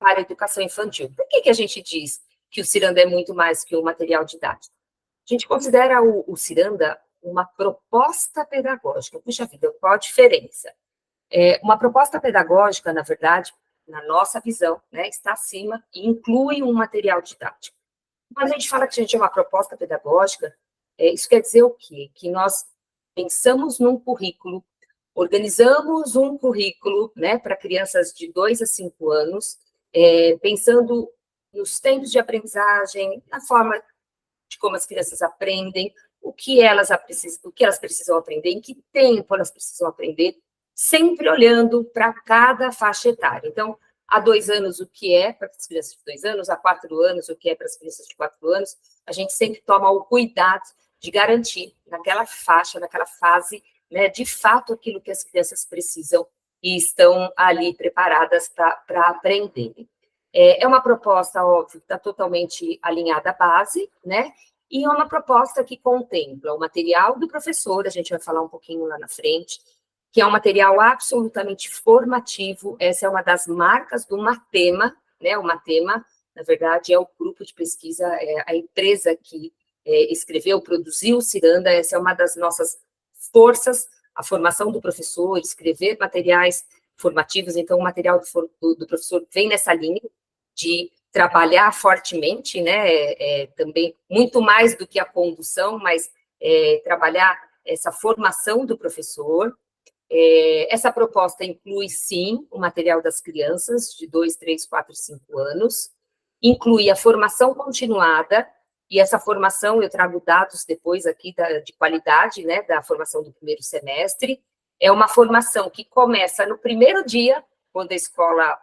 para a educação infantil. Por que a gente diz que o Ciranda é muito mais que um material didático? A gente considera o Ciranda uma proposta pedagógica. Puxa vida, qual a diferença? Uma proposta pedagógica, na verdade, na nossa visão, né, está acima e inclui um material didático. Quando a gente fala que a gente é uma proposta pedagógica, isso quer dizer o quê? Que nós pensamos num currículo, organizamos um currículo, né, para crianças de 2 a 5 anos, pensando nos tempos de aprendizagem, na forma de como as crianças aprendem, o que elas precisam aprender, em que tempo elas precisam aprender, sempre olhando para cada faixa etária. Então, há 2 anos, o que é para as crianças de 2 anos, há 4 anos, o que é para as crianças de 4 anos, a gente sempre toma o cuidado de garantir, naquela faixa, naquela fase, né, de fato, aquilo que as crianças precisam e estão ali preparadas para aprenderem. É uma proposta, óbvio, que está totalmente alinhada à base, né? E é uma proposta que contempla o material do professor, a gente vai falar um pouquinho lá na frente, que é um material absolutamente formativo. Essa é uma das marcas do Matema, né? O Matema, na verdade, é o grupo de pesquisa, é a empresa que escreveu, produziu o Ciranda. Essa é uma das nossas forças, a formação do professor, escrever materiais formativos. Então, o material do professor vem nessa linha de trabalhar fortemente, né, também muito mais do que a condução, mas trabalhar essa formação do professor. Essa proposta inclui, sim, o material das crianças de 2, 3, 4, 5 anos, inclui a formação continuada, e essa formação, eu trago dados depois aqui de qualidade, né, da formação do primeiro semestre. É uma formação que começa no primeiro dia, quando a escola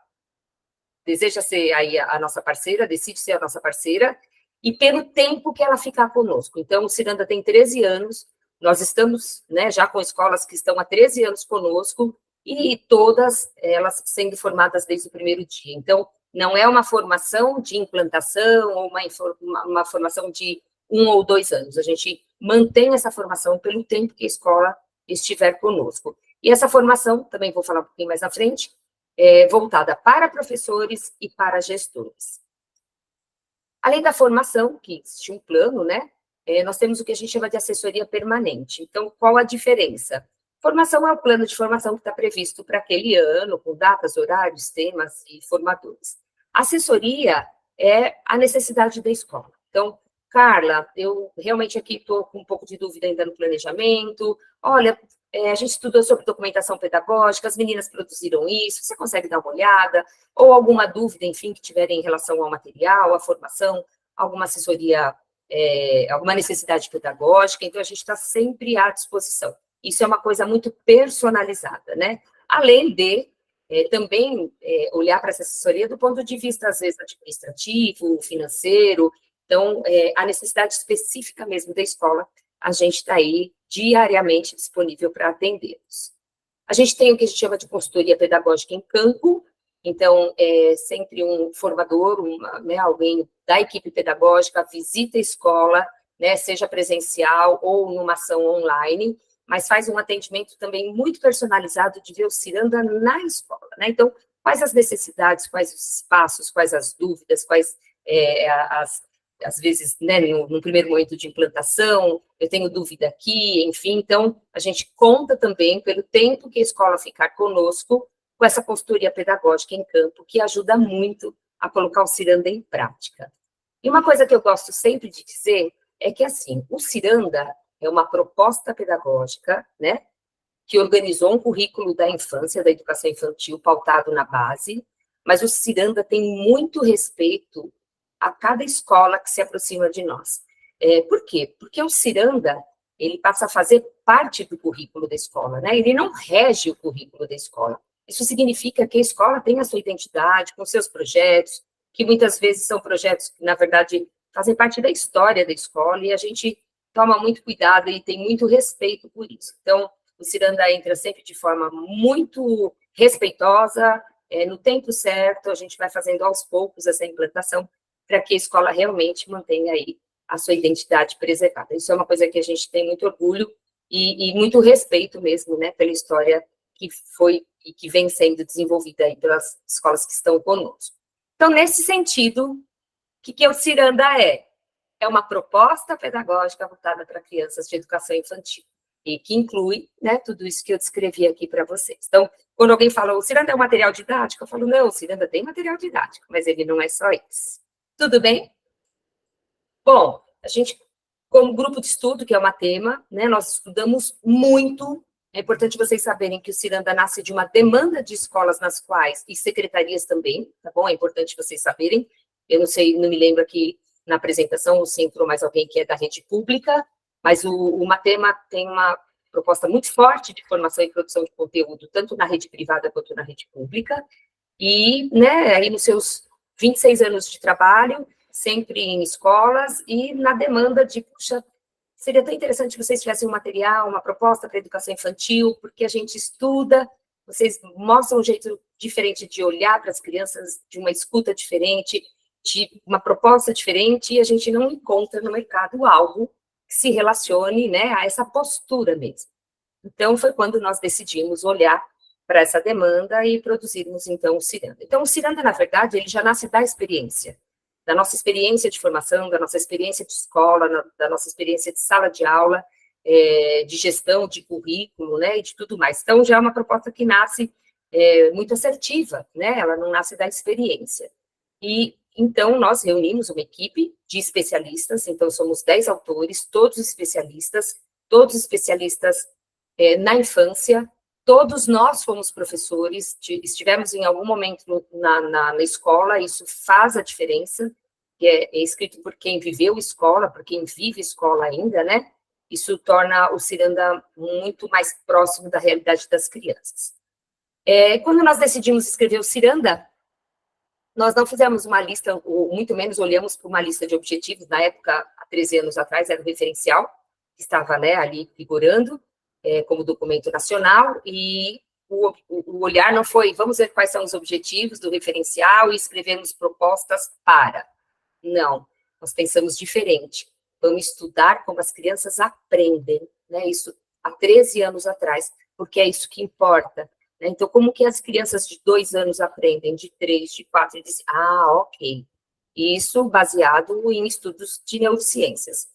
deseja ser aí a nossa parceira, decide ser a nossa parceira, e pelo tempo que ela ficar conosco. Então, o Ciranda tem 13 anos, nós estamos, né, já com escolas que estão há 13 anos conosco, e todas elas sendo formadas desde o primeiro dia. Então, não é uma formação de implantação, ou uma formação de 1 ou 2 anos. A gente mantém essa formação pelo tempo que a escola estiver conosco. E essa formação, também vou falar um pouquinho mais na frente, voltada para professores e para gestores. Além da formação, que existe um plano, né, nós temos o que a gente chama de assessoria permanente. Então, qual a diferença? Formação é o plano de formação que está previsto para aquele ano, com datas, horários, temas e formadores. Assessoria é a necessidade da escola. Então, Carla, eu realmente aqui estou com um pouco de dúvida ainda no planejamento. Olha, a gente estudou sobre documentação pedagógica, as meninas produziram isso, você consegue dar uma olhada? Ou alguma dúvida, enfim, que tiverem em relação ao material, à formação, alguma assessoria, alguma necessidade pedagógica. Então, a gente está sempre à disposição. Isso é uma coisa muito personalizada, né? Além de também olhar para essa assessoria do ponto de vista, às vezes, administrativo, financeiro. Então, a necessidade específica mesmo da escola, a gente está aí diariamente disponível para atendê-los. A gente tem o que a gente chama de consultoria pedagógica em campo. Então, sempre um formador, né, alguém da equipe pedagógica visita a escola, né, seja presencial ou numa ação online, mas faz um atendimento também muito personalizado de ver o Ciranda na escola, né? Então, quais as necessidades, quais os espaços, quais as dúvidas, quais às vezes, né, no primeiro momento de implantação, eu tenho dúvida aqui, enfim. Então, a gente conta também pelo tempo que a escola ficar conosco, com essa consultoria pedagógica em campo, que ajuda muito a colocar o Ciranda em prática. E uma coisa que eu gosto sempre de dizer é que, assim, o Ciranda é uma proposta pedagógica, né, que organizou um currículo da infância, da educação infantil, pautado na base, mas o Ciranda tem muito respeito a cada escola que se aproxima de nós. Por quê? Porque o Ciranda, ele passa a fazer parte do currículo da escola, né? Ele não rege o currículo da escola. Isso significa que a escola tem a sua identidade, com seus projetos, que muitas vezes são projetos que, na verdade, fazem parte da história da escola, e a gente toma muito cuidado e tem muito respeito por isso. Então, o Ciranda entra sempre de forma muito respeitosa, no tempo certo, a gente vai fazendo aos poucos essa implantação, para que a escola realmente mantenha aí a sua identidade preservada. Isso é uma coisa que a gente tem muito orgulho e muito respeito mesmo, né, pela história que foi e que vem sendo desenvolvida aí pelas escolas que estão conosco. Então, nesse sentido, o que o Ciranda é? É uma proposta pedagógica voltada para crianças de educação infantil, e que inclui, né, tudo isso que eu descrevi aqui para vocês. Então, quando alguém fala, o Ciranda é um material didático, eu falo, não, o Ciranda tem material didático, mas ele não é só isso. Tudo bem? Bom, a gente, como grupo de estudo, que é uma tema, né, nós estudamos muito. É importante vocês saberem que o Ciranda nasce de uma demanda de escolas nas quais, e secretarias também, tá bom? É importante vocês saberem. Eu não sei, não me lembro aqui na apresentação, se entrou mais alguém que é da rede pública, mas o Matema tem uma proposta muito forte de formação e produção de conteúdo, tanto na rede privada quanto na rede pública, e, né, aí nos seus 26 anos de trabalho, sempre em escolas, e na demanda de, puxa, seria tão interessante se vocês tivessem um material, uma proposta para educação infantil, porque a gente estuda, vocês mostram um jeito diferente de olhar para as crianças, de uma escuta diferente, de uma proposta diferente, e a gente não encontra no mercado algo que se relacione, né, a essa postura mesmo. Então, foi quando nós decidimos olhar para essa demanda e produzirmos, então, o Ciranda. Então, o Ciranda, na verdade, ele já nasce da experiência, da nossa experiência de formação, da nossa experiência de escola, da nossa experiência de sala de aula, de gestão de currículo, né, e de tudo mais. Então, já é uma proposta que nasce muito assertiva, né, ela não nasce da experiência. E, então, nós reunimos uma equipe de especialistas, então, somos 10 autores, todos especialistas na infância, todos nós fomos professores, estivemos em algum momento na escola, isso faz a diferença, que é escrito por quem viveu escola, por quem vive escola ainda, né? Isso torna o Ciranda muito mais próximo da realidade das crianças. Quando nós decidimos escrever o Ciranda, nós não fizemos uma lista, ou muito menos olhamos para uma lista de objetivos, na época, há 13 anos atrás, era o referencial, que estava, né, ali figurando, como documento nacional, e o olhar não foi, vamos ver quais são os objetivos do referencial e escrevemos propostas para. Não, nós pensamos diferente. Vamos estudar como as crianças aprendem, né, isso há 13 anos atrás, porque é isso que importa. Né? Então, como que as crianças de 2 anos aprendem, de 3, de 4, e dizem, ok. Isso baseado em estudos de neurociências.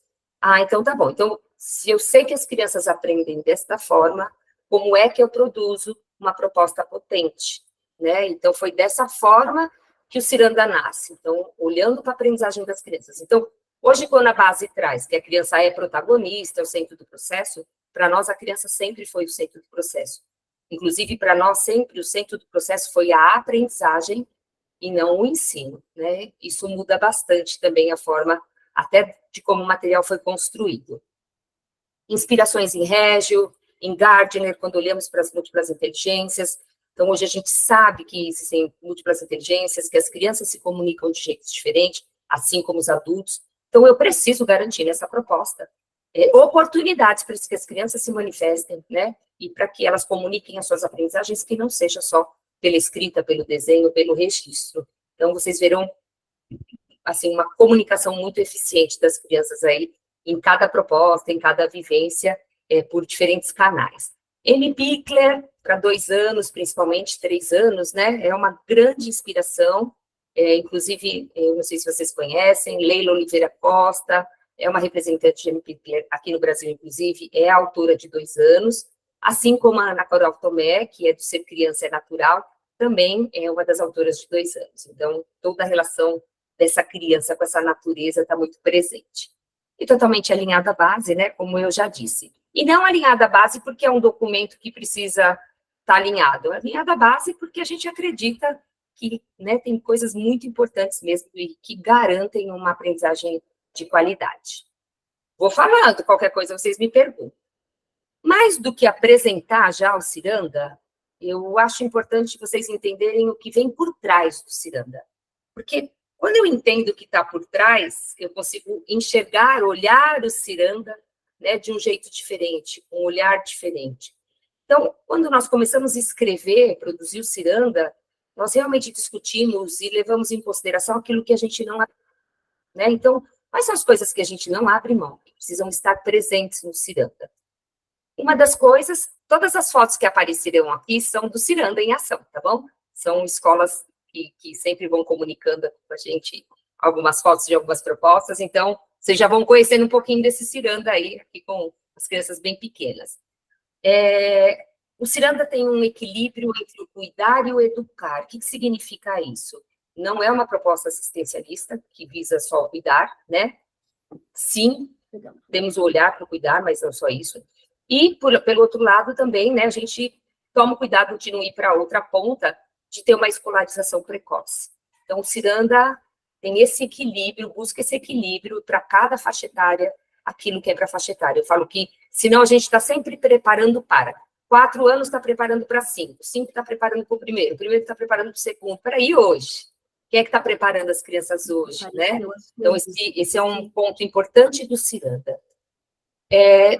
Então tá bom. Então, se eu sei que as crianças aprendem desta forma, como é que eu produzo uma proposta potente? Né? Então, foi dessa forma que o Ciranda nasce. Então, olhando para a aprendizagem das crianças. Então, hoje, quando a base traz que a criança é protagonista, é o centro do processo, para nós, a criança sempre foi o centro do processo. Inclusive, para nós, sempre o centro do processo foi a aprendizagem e não o ensino. Né? Isso muda bastante também a forma até de como o material foi construído. Inspirações em Reggio, em Gardner, quando olhamos para as múltiplas inteligências. Então, hoje a gente sabe que existem múltiplas inteligências, que as crianças se comunicam de jeitos diferentes, assim como os adultos. Então, eu preciso garantir nessa proposta oportunidades para que as crianças se manifestem, né? E para que elas comuniquem as suas aprendizagens, que não seja só pela escrita, pelo desenho, pelo registro. Então, vocês verão assim, uma comunicação muito eficiente das crianças aí, em cada proposta, em cada vivência, por diferentes canais. Amy Pickler, para 2 anos, principalmente 3 anos, né, é uma grande inspiração, inclusive, eu não sei se vocês conhecem, Leila Oliveira Costa, é uma representante de Amy Pickler aqui no Brasil, inclusive, é autora de 2 anos, assim como a Ana Coral Tomé, que é do Ser Criança é Natural, também é uma das autoras de 2 anos. Então, toda a relação dessa criança com essa natureza está muito presente. E totalmente alinhada à base, né, como eu já disse. E não alinhada à base porque é um documento que precisa estar alinhado, alinhada à base porque a gente acredita que, né, tem coisas muito importantes mesmo e que garantem uma aprendizagem de qualidade. Vou falando, qualquer coisa vocês me perguntam. Mais do que apresentar já o Ciranda, eu acho importante vocês entenderem o que vem por trás do Ciranda. Porque quando eu entendo o que está por trás, eu consigo enxergar, olhar o Ciranda, né, de um jeito diferente, com um olhar diferente. Então, quando nós começamos a escrever, produzir o Ciranda, nós realmente discutimos e levamos em consideração aquilo que a gente não abre, né? Então, quais são as coisas que a gente não abre mão, que precisam estar presentes no Ciranda? Uma das coisas, todas as fotos que aparecerão aqui são do Ciranda em ação, tá bom? São escolas que sempre vão comunicando com a gente algumas fotos de algumas propostas, então vocês já vão conhecendo um pouquinho desse ciranda aí, aqui com as crianças bem pequenas. O ciranda tem um equilíbrio entre o cuidar e o educar. O que significa isso? Não é uma proposta assistencialista que visa só cuidar, né? Sim, temos o olhar para cuidar, mas não só isso. E, pelo outro lado, também, né, a gente toma o cuidado de não ir para outra ponta, de ter uma escolarização precoce. Então, o ciranda tem esse equilíbrio, busca esse equilíbrio para cada faixa etária, aquilo que é para a faixa etária. Eu falo que, senão a gente está sempre preparando para. 4 anos está preparando para 5, 5 está preparando para o primeiro está preparando para o segundo. Peraí, hoje? Quem é que está preparando as crianças hoje, né? Então, esse é um ponto importante do ciranda.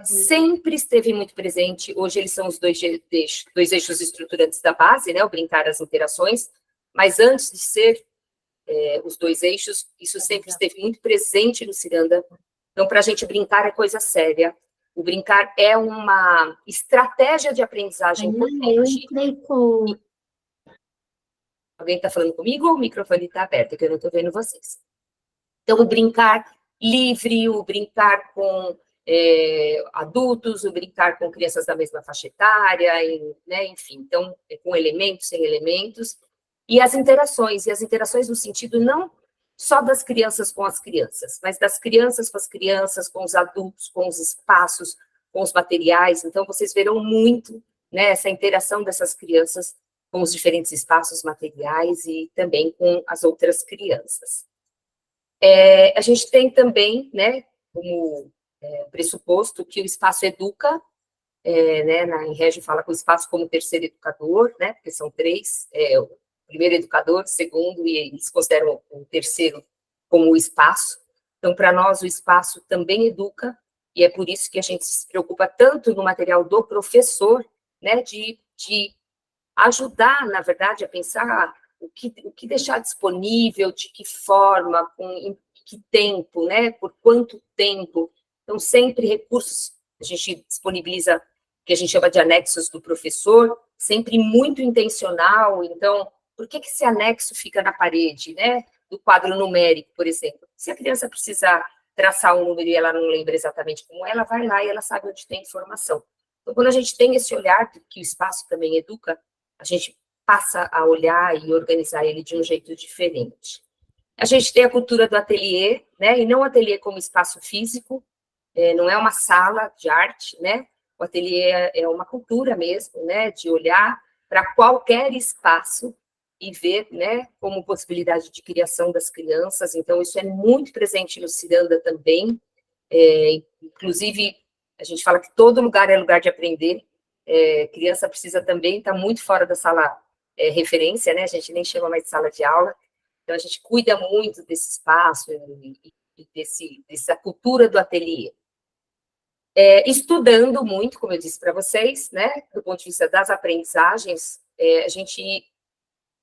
Sempre esteve muito presente, hoje eles são os dois eixos estruturantes da base, né? O brincar, as interações, mas antes de ser os 2 eixos, isso sempre esteve muito presente no ciranda. Então, para a gente brincar é coisa séria. O brincar é uma estratégia de aprendizagem potente. Alguém está falando comigo ou o microfone está aberto, que eu não estou vendo vocês? Então, o brincar livre, o brincar com adultos, o brincar com crianças da mesma faixa etária, né, enfim, então, com elementos, sem elementos, e as interações no sentido não só das crianças com as crianças, mas das crianças com as crianças, com os adultos, com os espaços, com os materiais. Então, vocês verão muito, né, essa interação dessas crianças com os diferentes espaços materiais e também com as outras crianças. A gente tem também, né, como pressuposto que o espaço educa, né, na Régio fala que o espaço como terceiro educador, né, porque são 3, o primeiro educador, o segundo, e eles consideram o terceiro como o espaço. Então, para nós, o espaço também educa, e é por isso que a gente se preocupa tanto no material do professor, né, de ajudar, na verdade, a pensar o que deixar disponível, de que forma, em que tempo, né, por quanto tempo. Então, sempre recursos, a gente disponibiliza, que a gente chama de anexos do professor, sempre muito intencional. Então, por que esse anexo fica na parede, né, do quadro numérico, por exemplo? Se a criança precisar traçar um número e ela não lembra exatamente como é, ela vai lá e ela sabe onde tem informação. Então, quando a gente tem esse olhar, que o espaço também educa, a gente passa a olhar e organizar ele de um jeito diferente. A gente tem a cultura do ateliê, né, e não o ateliê como espaço físico, não é uma sala de arte, né, o ateliê é uma cultura mesmo, né, de olhar para qualquer espaço e ver, né, como possibilidade de criação das crianças. Então, isso é muito presente no ciranda também, inclusive, a gente fala que todo lugar é lugar de aprender, criança precisa também estar muito fora da sala referência, né, a gente nem chama mais de sala de aula, então a gente cuida muito desse espaço e dessa cultura do ateliê. Estudando muito, como eu disse para vocês, né, do ponto de vista das aprendizagens, a gente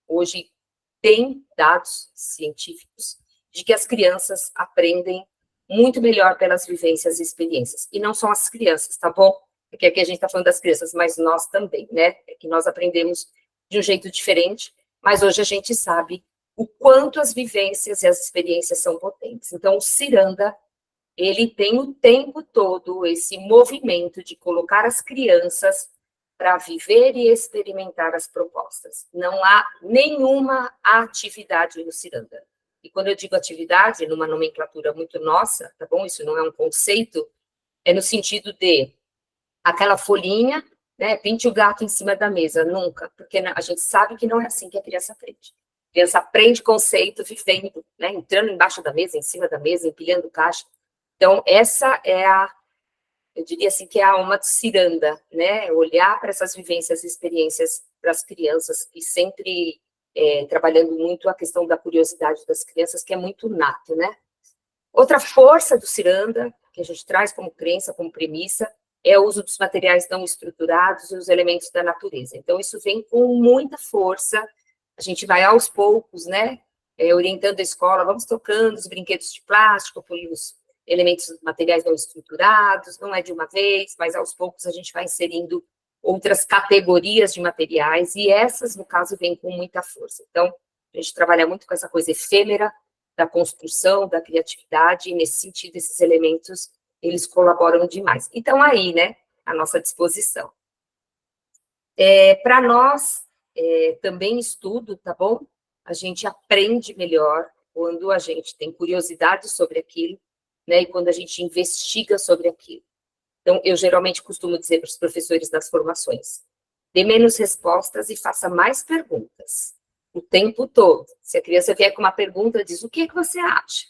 hoje tem dados científicos de que as crianças aprendem muito melhor pelas vivências e experiências. E não são as crianças, tá bom? Porque aqui a gente está falando das crianças, mas nós também, né? É que nós aprendemos de um jeito diferente, mas hoje a gente sabe o quanto as vivências e as experiências são potentes. Então, o ciranda, ele tem o tempo todo esse movimento de colocar as crianças para viver e experimentar as propostas. Não há nenhuma atividade no ciranda. E quando eu digo atividade, numa nomenclatura muito nossa, tá bom? Isso não é um conceito, é no sentido de aquela folhinha, né? Pinte o gato em cima da mesa, nunca, porque a gente sabe que não é assim que a criança aprende. A criança aprende conceito vivendo, né? Entrando embaixo da mesa, em cima da mesa, empilhando caixa. Então, essa é eu diria assim, que é a alma do ciranda, né? Olhar para essas vivências e experiências para as crianças e sempre trabalhando muito a questão da curiosidade das crianças, que é muito nato, né? Outra força do ciranda, que a gente traz como crença, como premissa, é o uso dos materiais não estruturados e os elementos da natureza. Então, isso vem com muita força, a gente vai aos poucos, né? Orientando a escola, vamos trocando os brinquedos de plástico pelos elementos materiais não estruturados, não é de uma vez, mas aos poucos a gente vai inserindo outras categorias de materiais, e essas, no caso, vêm com muita força. Então, A gente trabalha muito com essa coisa efêmera da construção, da criatividade, e nesse sentido, esses elementos, eles colaboram demais. Então, aí, né, à nossa disposição. Para nós, também estudo, tá bom? A gente aprende melhor quando a gente tem curiosidade sobre aquilo, né, e quando a gente investiga sobre aquilo. Então, eu geralmente costumo dizer para os professores das formações, dê menos respostas e faça mais perguntas, o tempo todo. Se a criança vier com uma pergunta, diz, o que você acha?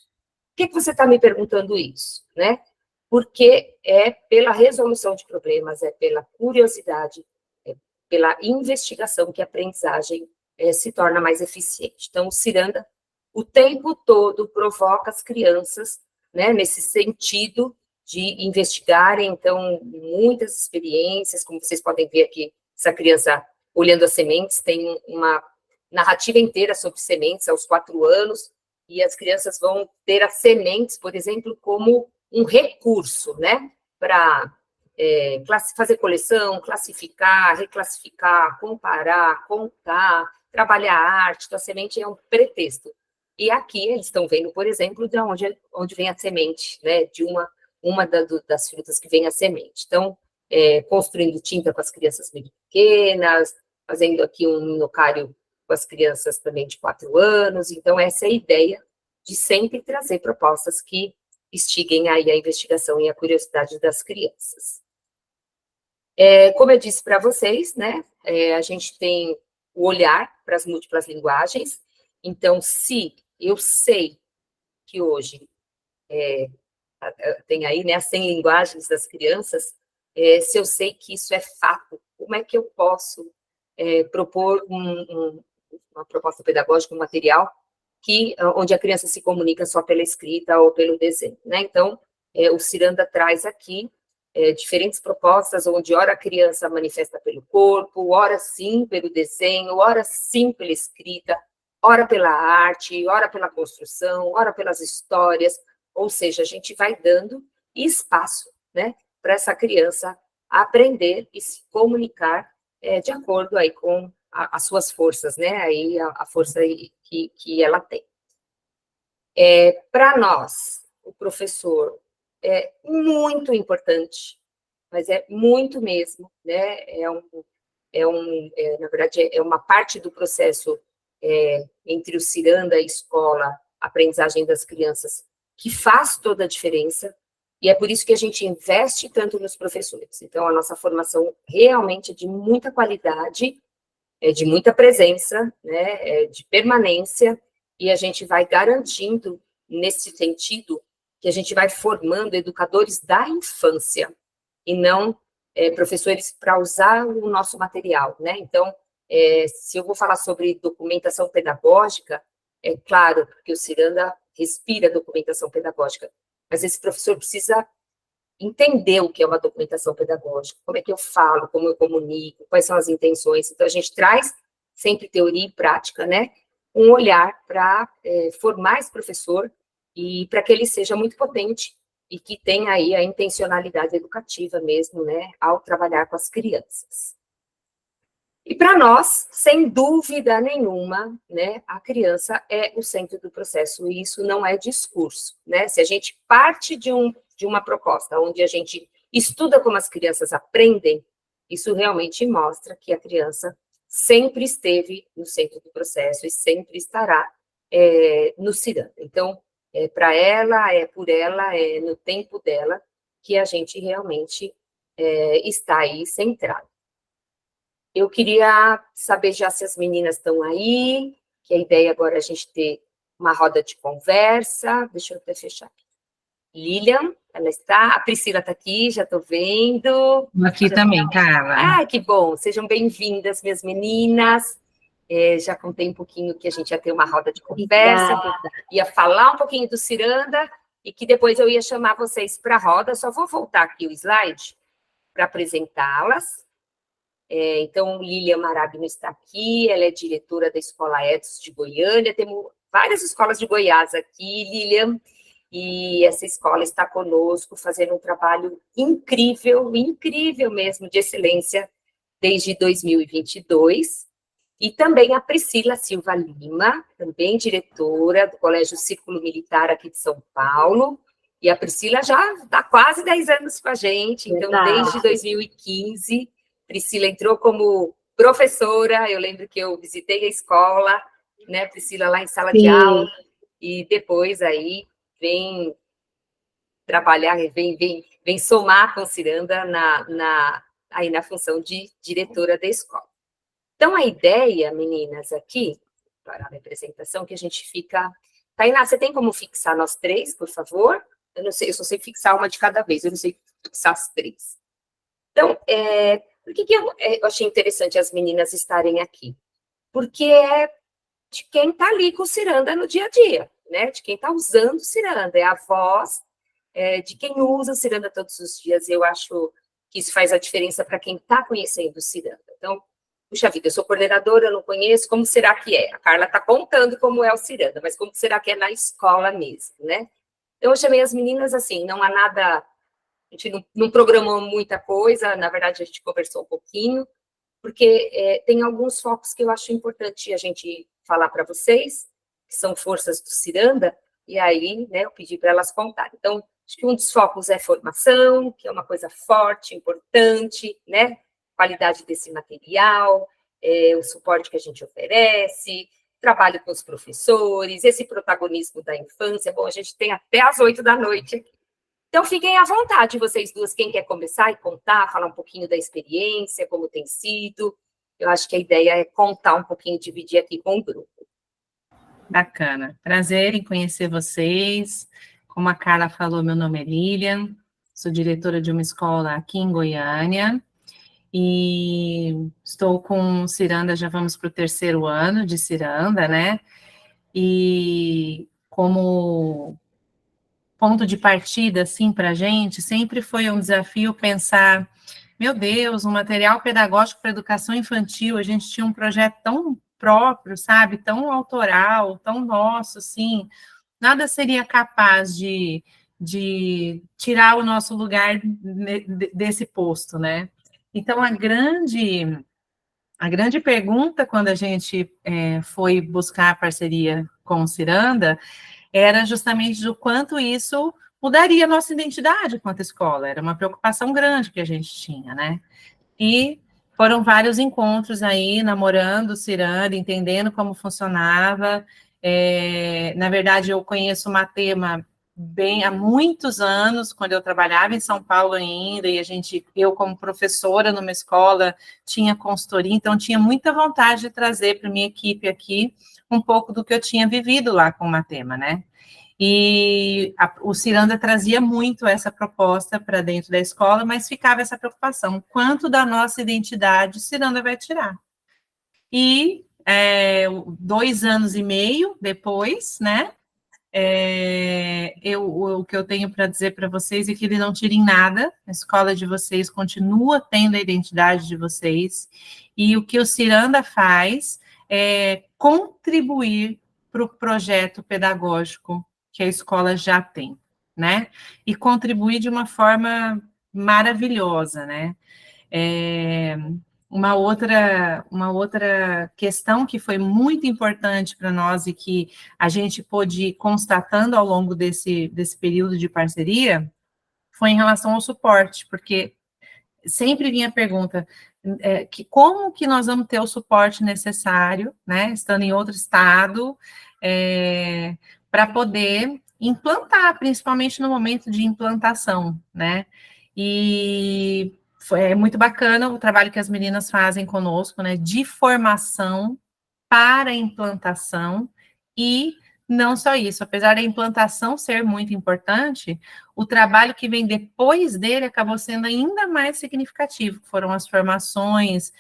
Por que você está me perguntando isso, né? Porque é pela resolução de problemas, é pela curiosidade, é pela investigação que a aprendizagem se torna mais eficiente. Então, o Ciranda, o tempo todo, provoca as crianças, né, nesse sentido de investigarem, então, muitas experiências, como vocês podem ver aqui, essa criança olhando as sementes, tem uma narrativa inteira sobre sementes aos 4 anos, e as crianças vão ter as sementes, por exemplo, como um recurso, né, para fazer coleção, classificar, reclassificar, comparar, contar, trabalhar a arte. Então, a semente é um pretexto. E aqui eles estão vendo, por exemplo, de onde vem a semente, né, de uma das frutas que vem a semente. Então, construindo tinta com as crianças muito pequenas, fazendo aqui um minocário com as crianças também de 4 anos. Então, essa é a ideia de sempre trazer propostas que instiguem aí a investigação e a curiosidade das crianças. Como eu disse para vocês, né, a gente tem o olhar para as múltiplas linguagens. Então, se eu sei que hoje tem aí, né, as 100 linguagens das crianças, se eu sei que isso é fato, como é que eu posso propor uma proposta pedagógica, um material, onde a criança se comunica só pela escrita ou pelo desenho, né? Então, o Ciranda traz aqui diferentes propostas, onde ora a criança manifesta pelo corpo, ora sim pelo desenho, ora sim pela escrita, ora pela arte, ora pela construção, ora pelas histórias, ou seja, a gente vai dando espaço, né, para essa criança aprender e se comunicar de acordo aí com as suas forças, né, aí a força que ela tem. Para nós, o professor é muito importante, mas é muito mesmo, né, na verdade, é uma parte do processo entre o Ciranda e a escola, a aprendizagem das crianças, que faz toda a diferença, e é por isso que a gente investe tanto nos professores. Então, a nossa formação realmente é de muita qualidade, de muita presença, né, de permanência, e a gente vai garantindo, nesse sentido, que a gente vai formando educadores da infância, e não professores para usar o nosso material, né? Então, se eu vou falar sobre documentação pedagógica, é claro, porque o Ciranda respira documentação pedagógica, mas esse professor precisa entender o que é uma documentação pedagógica, como é que eu falo, como eu comunico, quais são as intenções. Então, a gente traz sempre teoria e prática, né? Um olhar para formar esse professor e para que ele seja muito potente e que tenha aí a intencionalidade educativa mesmo, né, ao trabalhar com as crianças. E para nós, sem dúvida nenhuma, né, a criança é o centro do processo, e isso não é discurso, né? Se a gente parte de uma proposta onde a gente estuda como as crianças aprendem, isso realmente mostra que a criança sempre esteve no centro do processo e sempre estará no Ciranda. Então, para ela, por ela, no tempo dela, que a gente realmente está aí centrado. Eu queria saber já se as meninas estão aí, que a ideia agora é a gente ter uma roda de conversa. Deixa eu até fechar aqui. Lilian, ela está. A Priscila está aqui, já estou vendo. Aqui já também, Carla. Ah, que bom. Sejam bem-vindas, minhas meninas. Já contei um pouquinho que a gente ia ter uma roda de conversa, ia falar um pouquinho do Ciranda, e que depois eu ia chamar vocês para a roda. Só vou voltar aqui o slide para apresentá-las. Então, Lilian Maragno está aqui, ela é diretora da Escola Etos de Goiânia, temos várias escolas de Goiás aqui, Lilian, e essa escola está conosco, fazendo um trabalho incrível, incrível mesmo, de excelência, desde 2022, E também a Priscila Silva Lima, também diretora do Colégio Círculo Militar aqui de São Paulo. E a Priscila já está quase 10 anos com a gente, então desde 2015, Priscila entrou como professora. Eu lembro que eu visitei a escola, né, Priscila, lá em sala de aula, e depois aí vem trabalhar, vem somar com a Ciranda aí na função de diretora da escola. Então, a ideia, meninas, aqui, para a apresentação, que a gente fica... Tainá, você tem como fixar nós três, por favor? Eu não sei, eu só sei fixar uma de cada vez, eu não sei fixar as três. Então, por que eu achei interessante as meninas estarem aqui? Porque é de quem está ali com o Ciranda no dia a dia, né? De quem está usando o Ciranda, é a voz de quem usa o Ciranda todos os dias. Eu acho que isso faz a diferença para quem está conhecendo o Ciranda. Então, puxa vida, eu sou coordenadora, eu não conheço, como será que é? A Carla está contando como é o Ciranda, mas como será que é na escola mesmo, né? Então, eu chamei as meninas assim, não há nada, a gente não programou muita coisa, na verdade, a gente conversou um pouquinho, porque tem alguns focos que eu acho importante a gente falar para vocês, que são forças do Ciranda, e aí, né, eu pedi para elas contarem. Então, acho que um dos focos é formação, que é uma coisa forte, importante, né? Qualidade desse material, o suporte que a gente oferece, trabalho com os professores, esse protagonismo da infância. Bom, a gente tem até às 8 da noite aqui. Então, fiquem à vontade, vocês duas, quem quer começar e contar, falar um pouquinho da experiência, como tem sido. Eu acho que a ideia é contar um pouquinho, dividir aqui com o grupo. Bacana. Prazer em conhecer vocês. Como a Carla falou, meu nome é Lilian, sou diretora de uma escola aqui em Goiânia, e estou com Ciranda, já vamos para o 3º ano de Ciranda, né? E como ponto de partida, assim, para a gente, sempre foi um desafio pensar, meu Deus, um material pedagógico para educação infantil, a gente tinha um projeto tão próprio, sabe, tão autoral, tão nosso, assim, nada seria capaz de tirar o nosso lugar desse posto, né? Então, a grande pergunta, quando a gente foi buscar a parceria com o Ciranda, era justamente do quanto isso mudaria a nossa identidade quanto escola. Era uma preocupação grande que a gente tinha, né? E foram vários encontros aí, namorando o Ciranda, entendendo como funcionava. Na verdade, eu conheço o Matema bem há muitos anos, quando eu trabalhava em São Paulo ainda, e eu como professora numa escola, tinha consultoria, então tinha muita vontade de trazer para minha equipe aqui um pouco do que eu tinha vivido lá com o Matema, né? E o Ciranda trazia muito essa proposta para dentro da escola, mas ficava essa preocupação, quanto da nossa identidade o Ciranda vai tirar? E 2 anos e meio depois, né, o que eu tenho para dizer para vocês é que ele não tira em nada, a escola de vocês continua tendo a identidade de vocês, e o que o Ciranda faz é contribuir para o projeto pedagógico que a escola já tem, né? E contribuir de uma forma maravilhosa, né? Uma outra questão que foi muito importante para nós e que a gente pôde ir constatando ao longo desse período de parceria foi em relação ao suporte, porque sempre vinha a pergunta, como que nós vamos ter o suporte necessário, né, estando em outro estado, para poder implantar, principalmente no momento de implantação, né, e é muito bacana o trabalho que as meninas fazem conosco, né, de formação para implantação, e não só isso, apesar da implantação ser muito importante, o trabalho que vem depois dele acabou sendo ainda mais significativo, foram as formações,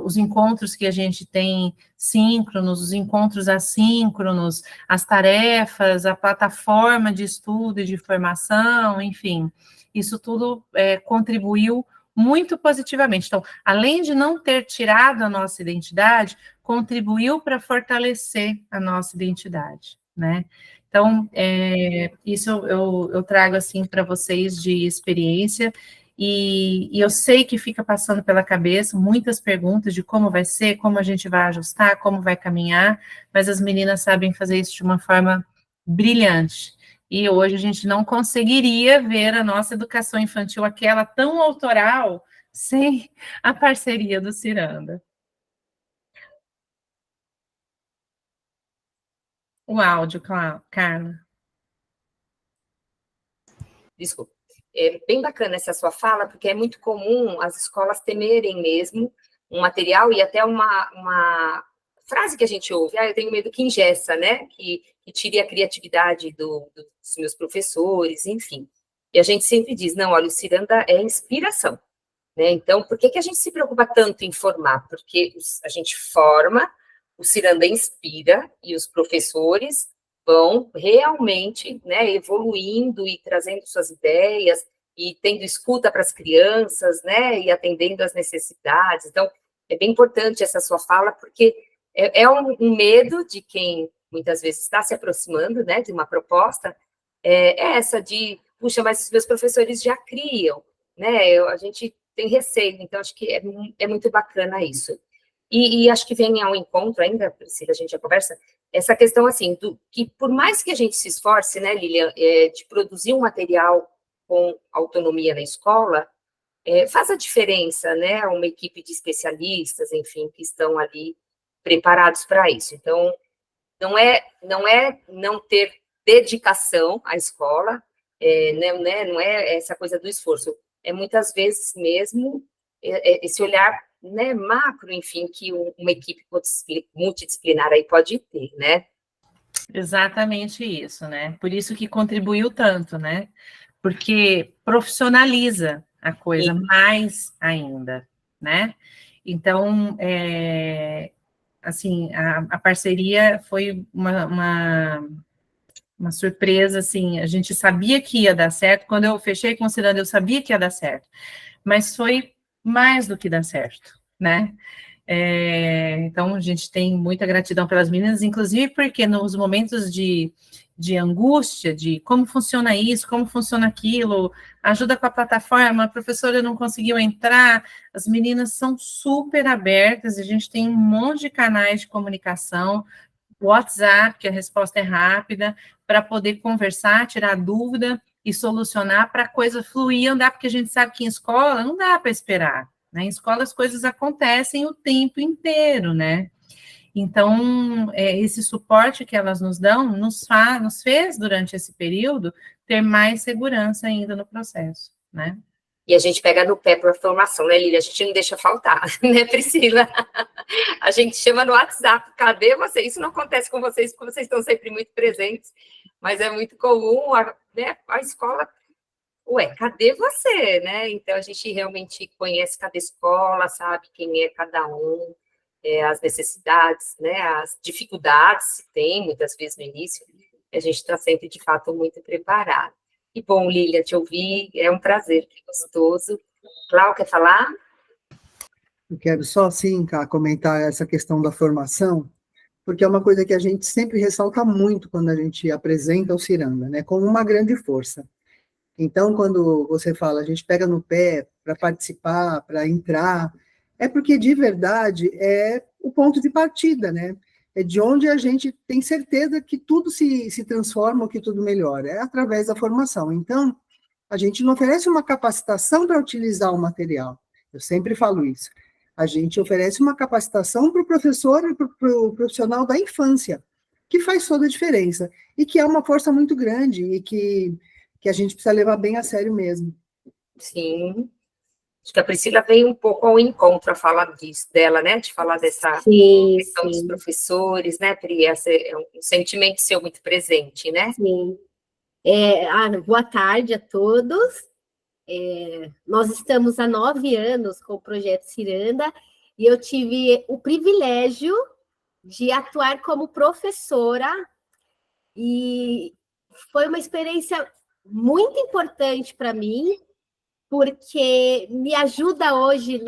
os encontros que a gente tem síncronos, os encontros assíncronos, as tarefas, a plataforma de estudo e de formação, enfim, isso tudo contribuiu muito positivamente. Então, além de não ter tirado a nossa identidade, contribuiu para fortalecer a nossa identidade, né? Então, isso eu trago, assim, para vocês de experiência, E eu sei que fica passando pela cabeça muitas perguntas de como vai ser, como a gente vai ajustar, como vai caminhar, mas as meninas sabem fazer isso de uma forma brilhante. E hoje a gente não conseguiria ver a nossa educação infantil, aquela tão autoral, sem a parceria do Ciranda. O áudio, Carla. Desculpa. É bem bacana essa sua fala, porque é muito comum as escolas temerem mesmo um material e até uma frase que a gente ouve, eu tenho medo que engessa, né? Que tire a criatividade dos meus professores, enfim. E a gente sempre diz, não, olha, o Ciranda é inspiração, né? Então, por que a gente se preocupa tanto em formar? Porque a gente forma, o Ciranda inspira e os professores vão realmente, né, evoluindo e trazendo suas ideias e tendo escuta para as crianças, né, e atendendo às necessidades. Então, é bem importante essa sua fala, porque é um medo de quem muitas vezes está se aproximando, né, de uma proposta, é essa de, puxa, mas os meus professores já criam, né, a gente tem receio, então acho que é muito bacana isso. E acho que vem ao encontro ainda, Priscila, a gente já conversa, essa questão, assim, que por mais que a gente se esforce, né, Lilian, de produzir um material com autonomia na escola, faz a diferença, né, uma equipe de especialistas, enfim, que estão ali preparados para isso. Então, não é não ter dedicação à escola, não é essa coisa do esforço, é muitas vezes mesmo esse olhar, né, macro, enfim, que uma equipe multidisciplinar aí pode ter, né? Exatamente isso, né? Por isso que contribuiu tanto, né? Porque profissionaliza a coisa mais ainda, né? Então, assim, a parceria foi uma surpresa, assim, a gente sabia que ia dar certo, quando eu fechei com o Ciranda, eu sabia que ia dar certo, mas foi mais do que dar certo, né? Então, a gente tem muita gratidão pelas meninas, inclusive porque nos momentos de angústia, de como funciona isso, como funciona aquilo, ajuda com a plataforma, a professora não conseguiu entrar, as meninas são super abertas, a gente tem um monte de canais de comunicação, WhatsApp, que a resposta é rápida, para poder conversar, tirar dúvida e solucionar para a coisa fluir e andar, porque a gente sabe que em escola não dá para esperar, né? Em escola as coisas acontecem o tempo inteiro, né? Então, esse suporte que elas nos dão nos fez, durante esse período, ter mais segurança ainda no processo, né? E a gente pega no pé para a formação, né, Lília? A gente não deixa faltar, né, Priscila? A gente chama no WhatsApp, cadê você? Isso não acontece com vocês, porque vocês estão sempre muito presentes, mas é muito comum, né, a escola, ué, cadê você, né? Então, a gente realmente conhece cada escola, sabe quem é cada um, as necessidades, né, as dificuldades que tem, muitas vezes no início, a gente está sempre, de fato, muito preparado. Que bom, Lília, te ouvir, é um prazer, que gostoso. Cláudia, quer falar? Eu quero só, assim, Cá, comentar essa questão da formação, porque é uma coisa que a gente sempre ressalta muito quando a gente apresenta o Ciranda, né, como uma grande força. Então, quando você fala, a gente pega no pé para participar, para entrar, é porque de verdade é o ponto de partida, né? É de onde a gente tem certeza que tudo se transforma, que tudo melhora, é através da formação. Então, a gente não oferece uma capacitação para utilizar o material, eu sempre falo isso. A gente oferece uma capacitação para o professor e para o profissional da infância, que faz toda a diferença, e que é uma força muito grande, e que a gente precisa levar bem a sério mesmo. Sim. Acho que a Priscila veio um pouco ao encontro a falar dela, né? De falar dessa questão dos professores, né, Pri? Esse é um sentimento seu muito presente, né? Sim. Boa tarde a todos. Nós estamos há 9 anos com o Projeto Ciranda e eu tive o privilégio de atuar como professora e foi uma experiência muito importante para mim, porque me ajuda hoje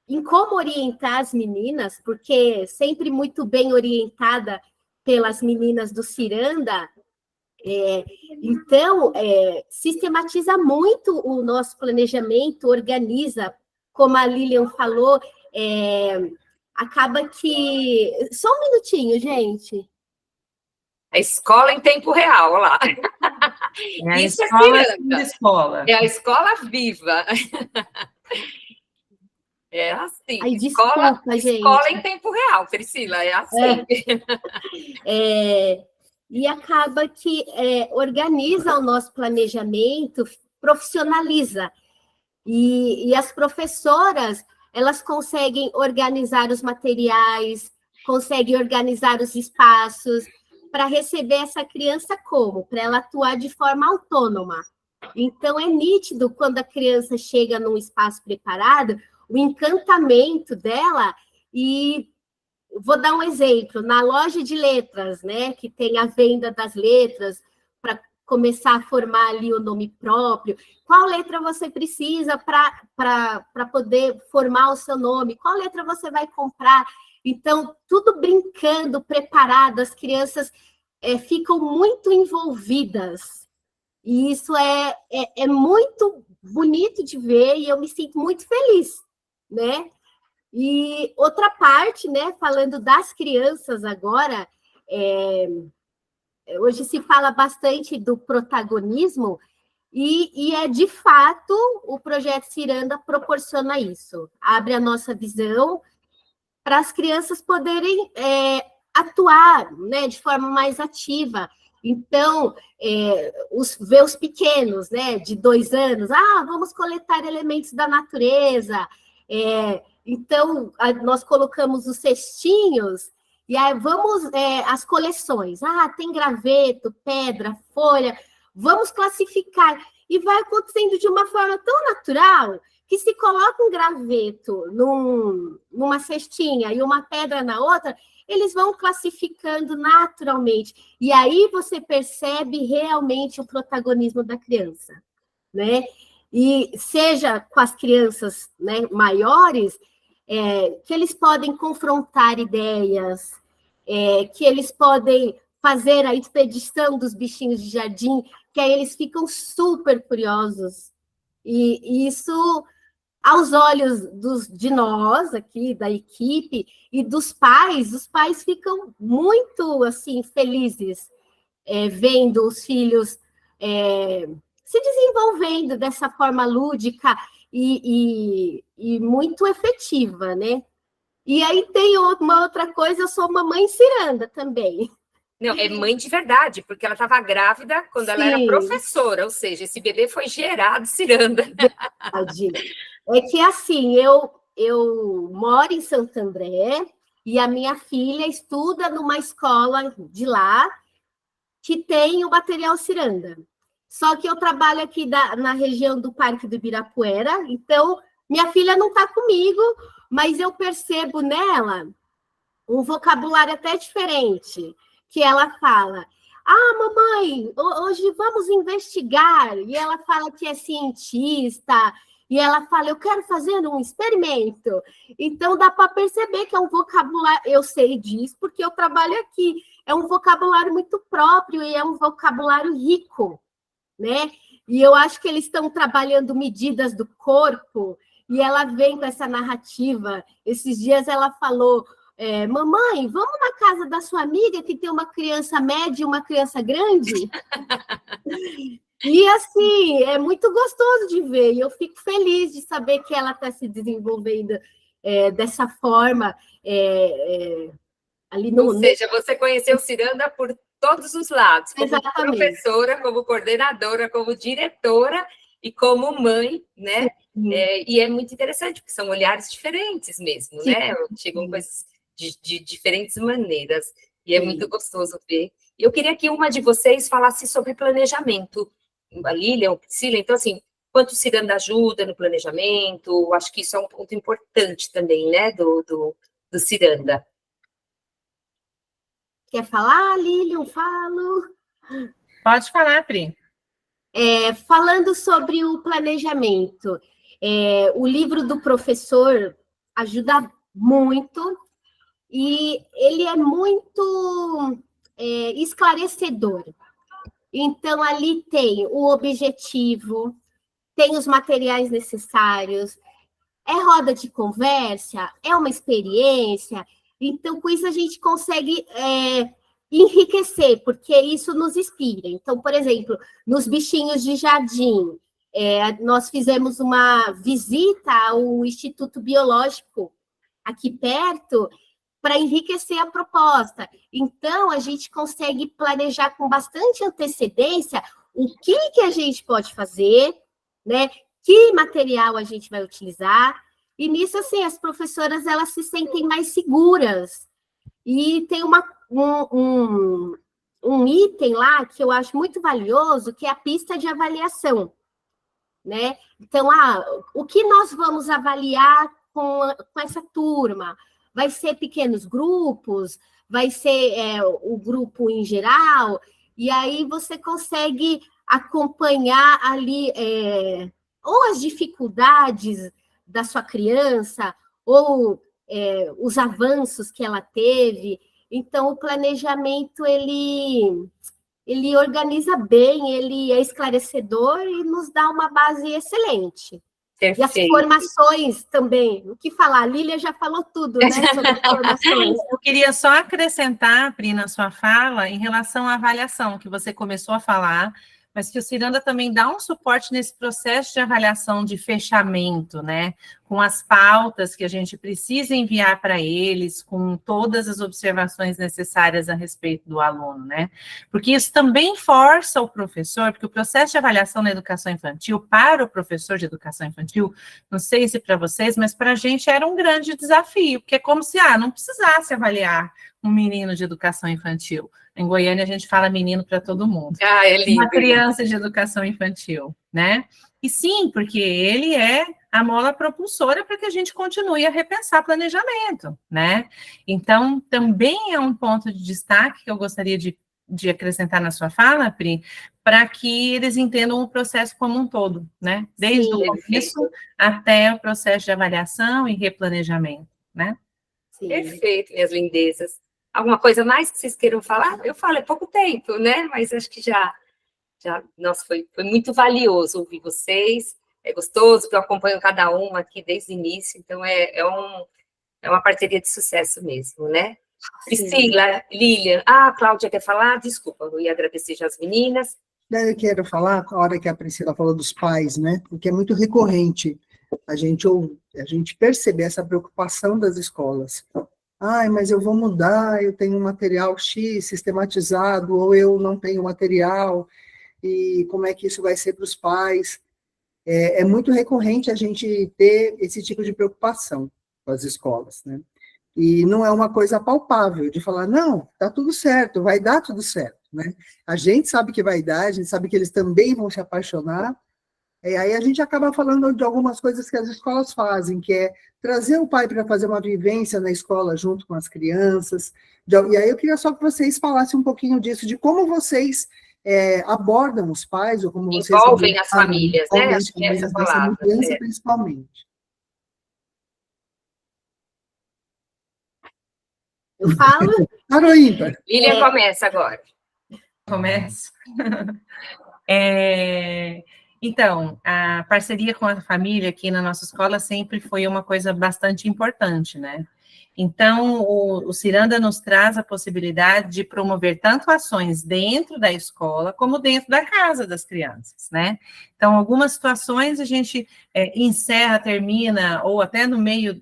em como orientar as meninas, porque sempre muito bem orientada pelas meninas do Ciranda, Então, sistematiza muito o nosso planejamento, organiza, como a Lilian falou, acaba que... Só um minutinho, gente. A escola em tempo real, olha lá. É a Isso escola é sendo ciranda. escola. É a escola viva. É assim, Ai, escola, desculpa, escola gente. em tempo real, Priscila, é assim. E acaba que organiza o nosso planejamento, profissionaliza. E as professoras, elas conseguem organizar os materiais, conseguem organizar os espaços para receber essa criança como? Para ela atuar de forma autônoma. Então, é nítido quando a criança chega num espaço preparado, o encantamento dela. E vou dar um exemplo, na loja de letras, né, que tem a venda das letras, para começar a formar ali o nome próprio. Qual letra você precisa para poder formar o seu nome? Qual letra você vai comprar? Então, tudo brincando, preparado, as crianças ficam muito envolvidas. E isso é muito bonito de ver e eu me sinto muito feliz, né? E outra parte, né, falando das crianças agora, hoje se fala bastante do protagonismo, e é de fato o projeto Ciranda proporciona isso, abre a nossa visão para as crianças poderem atuar, né, de forma mais ativa. Então, ver os pequenos, né, de 2 anos, vamos coletar elementos da natureza. Então, nós colocamos os cestinhos, e aí vamos as coleções. Tem graveto, pedra, folha, vamos classificar. E vai acontecendo de uma forma tão natural que se coloca um graveto numa cestinha e uma pedra na outra, eles vão classificando naturalmente. E aí você percebe realmente o protagonismo da criança, né? E seja com as crianças, né, maiores, que eles podem confrontar ideias, que eles podem fazer a expedição dos bichinhos de jardim, que aí eles ficam super curiosos. E isso, aos olhos de nós aqui, da equipe, e dos pais, os pais ficam muito, assim, felizes vendo os filhos se desenvolvendo dessa forma lúdica e muito efetiva, né? E aí tem uma outra coisa, eu sou mamãe ciranda também. Não, é mãe de verdade, porque ela estava grávida quando ela era Sim. professora, ou seja, esse bebê foi gerado ciranda. É que assim, eu moro em Santo André e a minha filha estuda numa escola de lá que tem o material ciranda. Só que eu trabalho aqui na região do Parque do Ibirapuera, então minha filha não está comigo, mas eu percebo nela um vocabulário até diferente, que ela fala: mamãe, hoje vamos investigar. E ela fala que é cientista, e ela fala: eu quero fazer um experimento. Então, dá para perceber que é um vocabulário, eu sei disso, porque eu trabalho aqui, é um vocabulário muito próprio e é um vocabulário rico, né? E eu acho que eles estão trabalhando medidas do corpo, e ela vem com essa narrativa. Esses dias ela falou: mamãe, vamos na casa da sua amiga que tem uma criança média e uma criança grande? E assim, é muito gostoso de ver, e eu fico feliz de saber que ela está se desenvolvendo dessa forma. Ali no, Ou seja, você conheceu Ciranda por todos os lados, como Exatamente. professora, como coordenadora, como diretora e como mãe, né? E é muito interessante, porque são olhares diferentes mesmo, Sim. né? Chegam coisas de diferentes maneiras, e é muito gostoso ver. Eu queria que uma de vocês falasse sobre planejamento, a Lilian, ou Priscila. Então, assim, quanto o Ciranda ajuda no planejamento, acho que isso é um ponto importante também, né, do Ciranda. Quer falar, Lilian? Falo. Pode falar, Pri. Falando sobre o planejamento, o livro do professor ajuda muito e ele é muito esclarecedor. Então, ali tem o objetivo, tem os materiais necessários, é roda de conversa, é uma experiência. Então, com isso, a gente consegue enriquecer, porque isso nos inspira. Então, por exemplo, nos bichinhos de jardim, nós fizemos uma visita ao Instituto Biológico aqui perto, para enriquecer a proposta. Então, a gente consegue planejar com bastante antecedência o que a gente pode fazer, né? Que material a gente vai utilizar. E nisso, assim, as professoras, elas se sentem mais seguras. E tem um item lá que eu acho muito valioso, que é a pista de avaliação, né? Então, o que nós vamos avaliar com essa turma? Vai ser pequenos grupos? Vai ser o grupo em geral? E aí você consegue acompanhar ali ou as dificuldades da sua criança, ou os avanços que ela teve. Então, o planejamento, ele organiza bem, ele é esclarecedor e nos dá uma base excelente. Perfeito. E as formações também, o que falar? A Lília já falou tudo, né, sobre formações. Eu queria só acrescentar, Pri, na sua fala, em relação à avaliação, que você começou a falar, mas que o Ciranda também dá um suporte nesse processo de avaliação de fechamento, né? Com as pautas que a gente precisa enviar para eles, com todas as observações necessárias a respeito do aluno, né? Porque isso também força o professor, porque o processo de avaliação na educação infantil, para o professor de educação infantil, não sei se para vocês, mas para a gente era um grande desafio, porque é como se não precisasse avaliar um menino de educação infantil. Em Goiânia, a gente fala menino para todo mundo. É lindo. Uma criança de educação infantil, né? E sim, porque ele é a mola propulsora para que a gente continue a repensar planejamento, né? Então, também é um ponto de destaque que eu gostaria de acrescentar na sua fala, Pri, para que eles entendam o processo como um todo, né? Desde o começo até o processo de avaliação e replanejamento, né? Sim. Perfeito, minhas lindezas. Alguma coisa mais que vocês queiram falar? Eu falo, é pouco tempo, né? Mas acho que nossa, foi muito valioso ouvir vocês. É gostoso, que eu acompanho cada uma aqui desde o início, então é uma parceria de sucesso mesmo, né? Priscila, Lilian, a Cláudia quer falar? Desculpa, eu ia agradecer já as meninas. Eu quero falar, a hora que a Priscila falou dos pais, né? Porque é muito recorrente a gente perceber essa preocupação das escolas. Mas eu vou mudar, eu tenho um material X sistematizado, ou eu não tenho material, e como é que isso vai ser para os pais? É muito recorrente a gente ter esse tipo de preocupação com as escolas, né? E não é uma coisa palpável de falar, não, tá tudo certo, vai dar tudo certo, né? A gente sabe que vai dar, a gente sabe que eles também vão se apaixonar, aí a gente acaba falando de algumas coisas que as escolas fazem, que é trazer o pai para fazer uma vivência na escola junto com as crianças. E aí eu queria só que vocês falassem um pouquinho disso, de como vocês abordam os pais, ou como vocês... Envolvem as famílias, né? Acho que é essa palavra. Mudança, principalmente. Eu falo? Para o ímpar. Lilian começa agora. Começo. Então, a parceria com a família aqui na nossa escola sempre foi uma coisa bastante importante, né? Então, o Ciranda nos traz a possibilidade de promover tanto ações dentro da escola, como dentro da casa das crianças, né? Então, algumas situações a gente encerra, termina, ou até no meio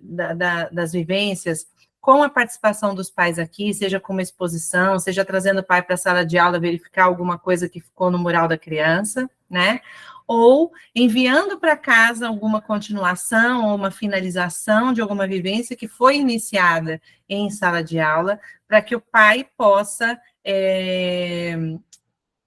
das vivências, com a participação dos pais aqui, seja com uma exposição, seja trazendo o pai para a sala de aula, verificar alguma coisa que ficou no mural da criança, né? Ou enviando para casa alguma continuação ou uma finalização de alguma vivência que foi iniciada em sala de aula, para que o pai possa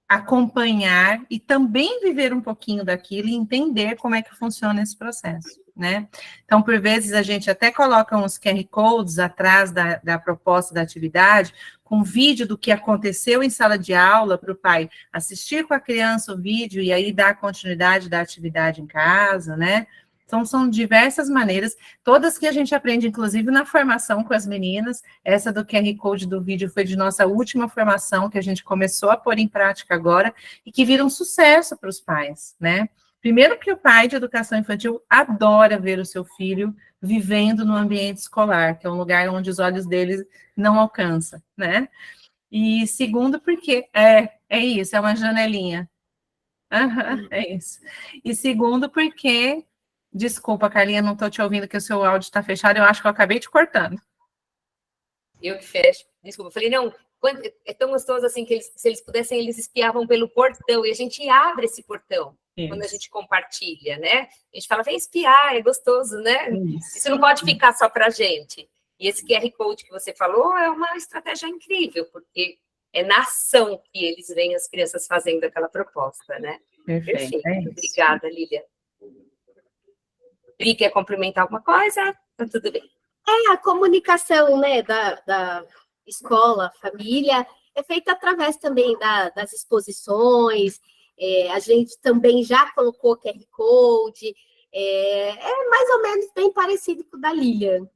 acompanhar e também viver um pouquinho daquilo e entender como é que funciona esse processo, né? Então, por vezes, a gente até coloca uns QR Codes atrás da proposta da atividade, com vídeo do que aconteceu em sala de aula, para o pai assistir com a criança o vídeo e aí dar continuidade da atividade em casa, né? Então, são diversas maneiras, todas que a gente aprende, inclusive na formação com as meninas. Essa do QR Code do vídeo foi de nossa última formação, que a gente começou a pôr em prática agora, e que vira um sucesso para os pais, né? Primeiro que o pai de educação infantil adora ver o seu filho vivendo no ambiente escolar, que é um lugar onde os olhos deles não alcançam, né? E segundo porque é isso, é uma janelinha. É isso. E segundo porque, desculpa, Carlinha, não estou te ouvindo, que o seu áudio está fechado, eu acho que eu acabei te cortando. Eu que fecho. Desculpa, eu falei, não, é tão gostoso assim que se eles pudessem, eles espiavam pelo portão, e a gente abre esse portão quando a gente compartilha, né? A gente fala, vem espiar, é gostoso, né? Isso não pode ficar só para a gente. E esse QR Code que você falou é uma estratégia incrível, porque é na ação que eles veem as crianças fazendo aquela proposta, né? Perfeito. Obrigada, Lília. Pri, quer complementar alguma coisa? Tá tudo bem. A comunicação, né, da escola, família, é feita através também das exposições. A gente também já colocou QR Code. É mais ou menos bem parecido com o da Lilian.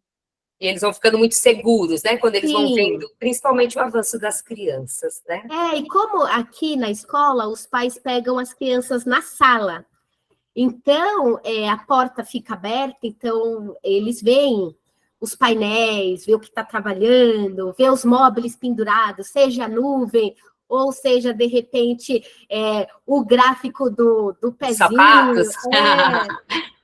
E eles vão ficando muito seguros, né? Quando eles vão Sim. vendo, principalmente o avanço das crianças, né? E como aqui na escola, os pais pegam as crianças na sala. Então, a porta fica aberta, então eles veem os painéis, vê o que está trabalhando, vê os móveis pendurados, seja a nuvem, ou seja, de repente, o gráfico do pezinho. Sapatos.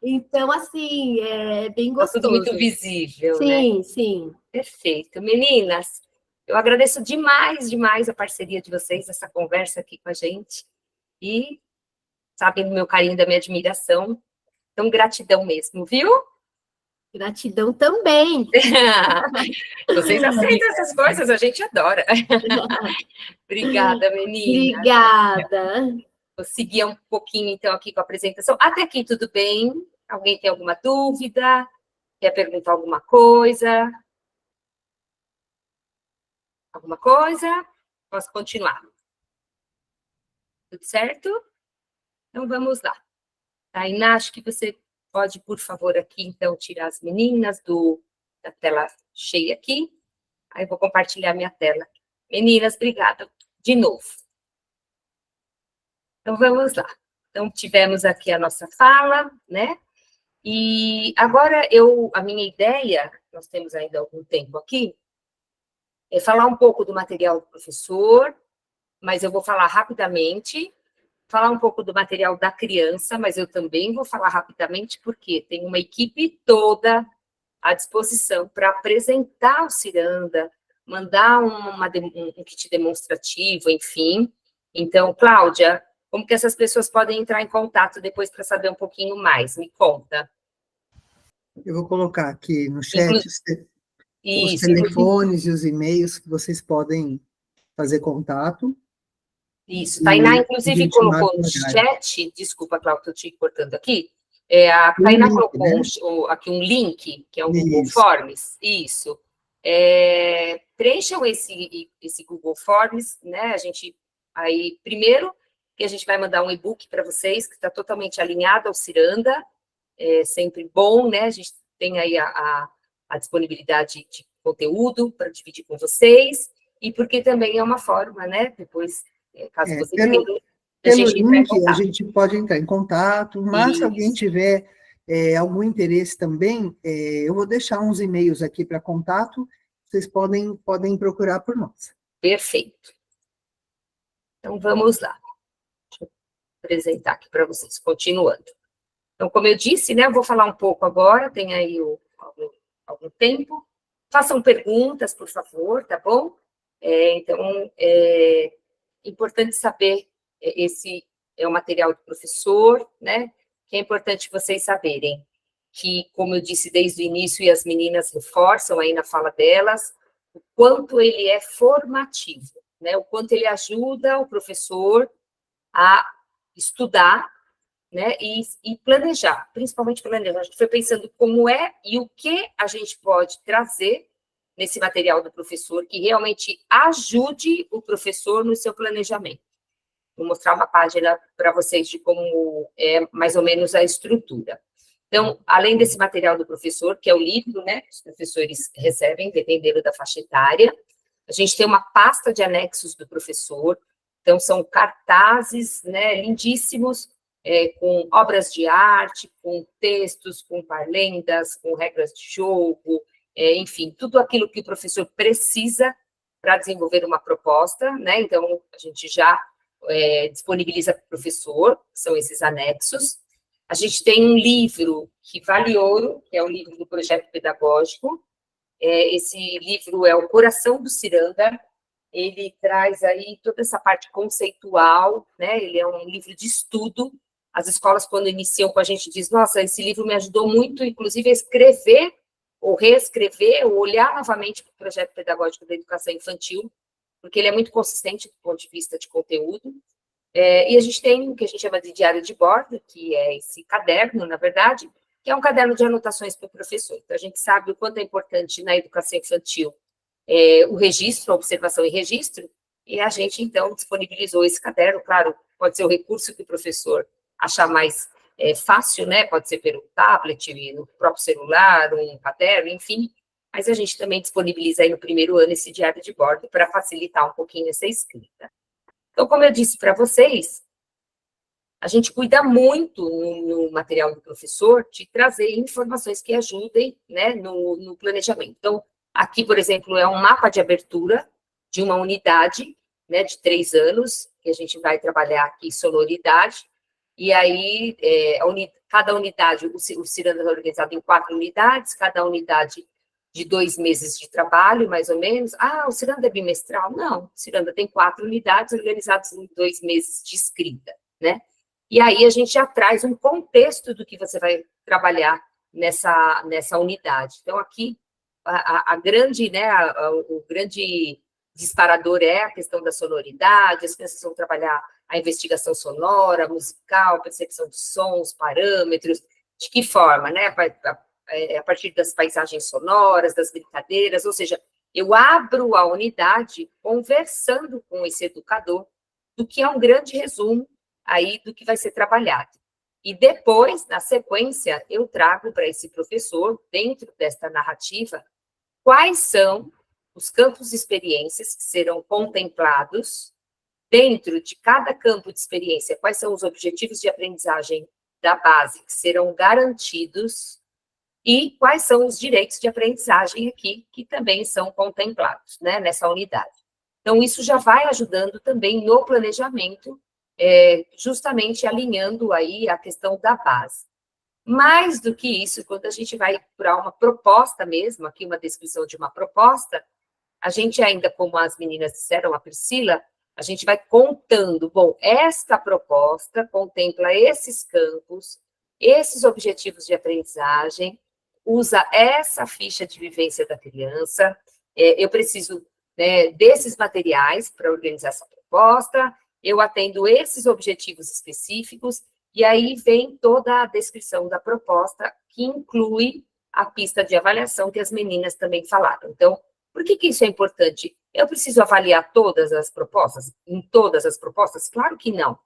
Então, assim, é bem gostoso. É tudo muito visível, sim, né? Sim. Perfeito. Meninas, eu agradeço demais a parceria de vocês, essa conversa aqui com a gente. E sabem do meu carinho, da minha admiração. Então, gratidão mesmo, viu? Gratidão também. Vocês aceitam essas coisas, a gente adora. Obrigada, menina. Obrigada. Vou seguir um pouquinho, então, aqui com a apresentação. Até aqui, tudo bem? Alguém tem alguma dúvida? Quer perguntar alguma coisa? Alguma coisa? Posso continuar? Tudo certo? Então, vamos lá. Tainá, acho que você pode, por favor, aqui, então, tirar as meninas da tela cheia aqui. Aí eu vou compartilhar minha tela. Meninas, obrigada. De novo. Então, vamos lá. Então, tivemos aqui a nossa fala, né? E agora, a minha ideia, nós temos ainda algum tempo aqui, é falar um pouco do material do professor, mas eu vou falar rapidamente, falar um pouco do material da criança, mas eu também vou falar rapidamente, porque tem uma equipe toda à disposição para apresentar o Ciranda, mandar um kit demonstrativo, enfim. Então, Cláudia, como que essas pessoas podem entrar em contato depois para saber um pouquinho mais? Me conta. Eu vou colocar aqui no chat os Isso, telefones e os e-mails que vocês podem fazer contato. Isso, Tainá, inclusive, colocou no chat, desculpa, Cláudia, estou te cortando aqui, a Tainá colocou aqui um link, que é o Google Forms, isso. Preencham esse Google Forms, né, a gente, aí, primeiro, que a gente vai mandar um e-book para vocês, que está totalmente alinhado ao Ciranda, é sempre bom, né, a gente tem aí a disponibilidade de conteúdo para dividir com vocês, e porque também é uma forma, né, depois... Caso você pelo link, a gente pode entrar em contato, mas se alguém tiver algum interesse também, eu vou deixar uns e-mails aqui para contato, vocês podem procurar por nós. Perfeito. Então, vamos lá. Deixa eu apresentar aqui para vocês, continuando. Então, como eu disse, né, eu vou falar um pouco agora, tem aí algum tempo. Façam perguntas, por favor, tá bom? Então, importante saber, esse é o material do professor, né? Que é importante vocês saberem que, como eu disse desde o início, e as meninas reforçam aí na fala delas, o quanto ele é formativo, né? O quanto ele ajuda o professor a estudar, né? E planejar, principalmente planejar. A gente foi pensando como e o que a gente pode trazer nesse material do professor, que realmente ajude o professor no seu planejamento. Vou mostrar uma página para vocês de como é mais ou menos a estrutura. Então, além desse material do professor, que é o livro, né, que os professores recebem, dependendo da faixa etária, a gente tem uma pasta de anexos do professor, então são cartazes, né, lindíssimos, com obras de arte, com textos, com parlendas, com regras de jogo, enfim, tudo aquilo que o professor precisa para desenvolver uma proposta, né, então a gente já disponibiliza para o professor, são esses anexos. A gente tem um livro que vale ouro, que é o livro do projeto pedagógico. Esse livro é o Coração do Ciranda, ele traz aí toda essa parte conceitual, né? Ele é um livro de estudo. As escolas, quando iniciam com a gente, dizem, nossa, esse livro me ajudou muito, inclusive, a escrever, ou reescrever, ou olhar novamente para o projeto pedagógico da educação infantil, porque ele é muito consistente do ponto de vista de conteúdo. E a gente tem o que a gente chama de diário de bordo, que é esse caderno, na verdade, que é um caderno de anotações para o professor. Então, a gente sabe o quanto é importante na educação infantil o registro, a observação e registro, e a gente, então, disponibilizou esse caderno. Claro, pode ser o recurso que o professor achar mais fácil, né? Pode ser pelo tablet, no próprio celular, um caderno, enfim, mas a gente também disponibiliza aí no primeiro ano esse diário de bordo para facilitar um pouquinho essa escrita. Então, como eu disse para vocês, a gente cuida muito no material do professor de trazer informações que ajudem, né, no planejamento. Então, aqui, por exemplo, é um mapa de abertura de uma unidade, né, de 3 anos, que a gente vai trabalhar aqui sonoridade, e aí cada unidade, o Ciranda é organizado em 4 unidades, cada unidade de 2 meses de trabalho, mais ou menos. Ah, o Ciranda é bimestral? Não, o Ciranda tem 4 unidades organizadas em 2 meses de escrita, né? E aí a gente já traz um contexto do que você vai trabalhar nessa unidade. Então, aqui, a grande, né, o grande disparador é a questão da sonoridade, as crianças vão trabalhar a investigação sonora, musical, percepção de sons, parâmetros, de que forma, né, a partir das paisagens sonoras, das brincadeiras, ou seja, eu abro a unidade conversando com esse educador, do que é um grande resumo aí do que vai ser trabalhado. E depois, na sequência, eu trago para esse professor, dentro desta narrativa, quais são os campos de experiências que serão contemplados dentro de cada campo de experiência, quais são os objetivos de aprendizagem da base que serão garantidos e quais são os direitos de aprendizagem aqui que também são contemplados, né, nessa unidade. Então, isso já vai ajudando também no planejamento, justamente alinhando aí a questão da base. Mais do que isso, quando a gente vai para uma proposta mesmo, aqui uma descrição de uma proposta, a gente ainda, como as meninas disseram, a Priscila, a gente vai contando, bom, esta proposta contempla esses campos, esses objetivos de aprendizagem, usa essa ficha de vivência da criança, eu preciso, né, desses materiais para organizar essa proposta, eu atendo esses objetivos específicos, e aí vem toda a descrição da proposta, que inclui a pista de avaliação que as meninas também falaram. Então, por que isso é importante? Eu preciso avaliar todas as propostas? Em todas as propostas? Claro que não.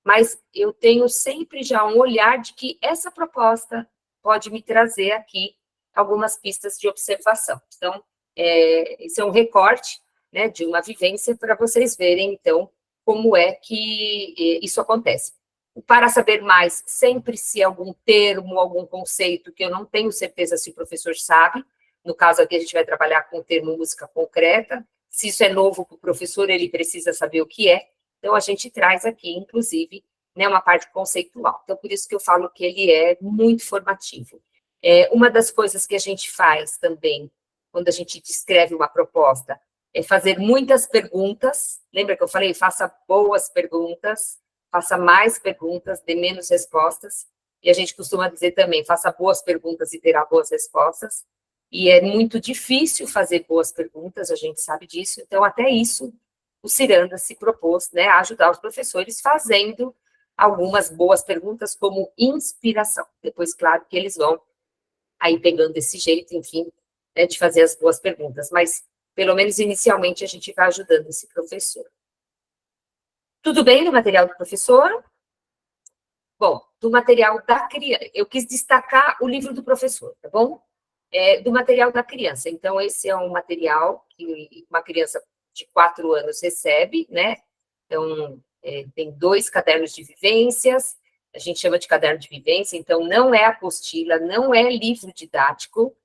Mas eu tenho sempre já um olhar de que essa proposta pode me trazer aqui algumas pistas de observação. Então, esse é um recorte, né, de uma vivência para vocês verem, então, como é que isso acontece. Para saber mais, sempre se algum termo, algum conceito que eu não tenho certeza se o professor sabe, no caso aqui a gente vai trabalhar com o termo música concreta, se isso é novo para o professor, ele precisa saber o que é, então a gente traz aqui, inclusive, né, uma parte conceitual. Então, por isso que eu falo que ele é muito formativo. Uma das coisas que a gente faz também, quando a gente descreve uma proposta, é fazer muitas perguntas. Lembra que eu falei? Faça boas perguntas, faça mais perguntas, dê menos respostas. E a gente costuma dizer também, faça boas perguntas e terá boas respostas. E é muito difícil fazer boas perguntas, a gente sabe disso. Então, até isso, o Ciranda se propôs, né, a ajudar os professores fazendo algumas boas perguntas como inspiração. Depois, claro, que eles vão aí pegando esse jeito, enfim, né, de fazer as boas perguntas. Mas, pelo menos inicialmente, a gente vai ajudando esse professor. Tudo bem no material do professor? Bom, do material da criança. Eu quis destacar o livro do professor, tá bom? Do material da criança. Então, esse é um material que uma criança de 4 anos recebe, né? Então, tem 2 cadernos de vivências, a gente chama de caderno de vivência, então não é apostila, não é livro didático,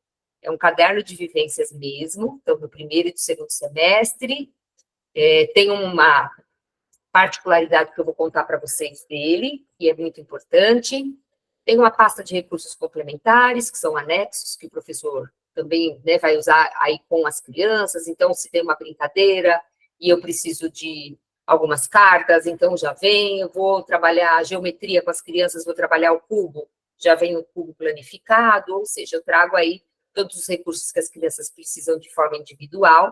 é um caderno de vivências mesmo, então, do primeiro e do segundo semestre. Tem uma particularidade que eu vou contar para vocês dele, que é muito importante. Tem uma pasta de recursos complementares, que são anexos, que o professor também, né, vai usar aí com as crianças. Então, se tem uma brincadeira e eu preciso de algumas cartas, então já vem, eu vou trabalhar a geometria com as crianças, vou trabalhar o cubo, já vem o cubo planificado, ou seja, eu trago aí todos os recursos que as crianças precisam de forma individual.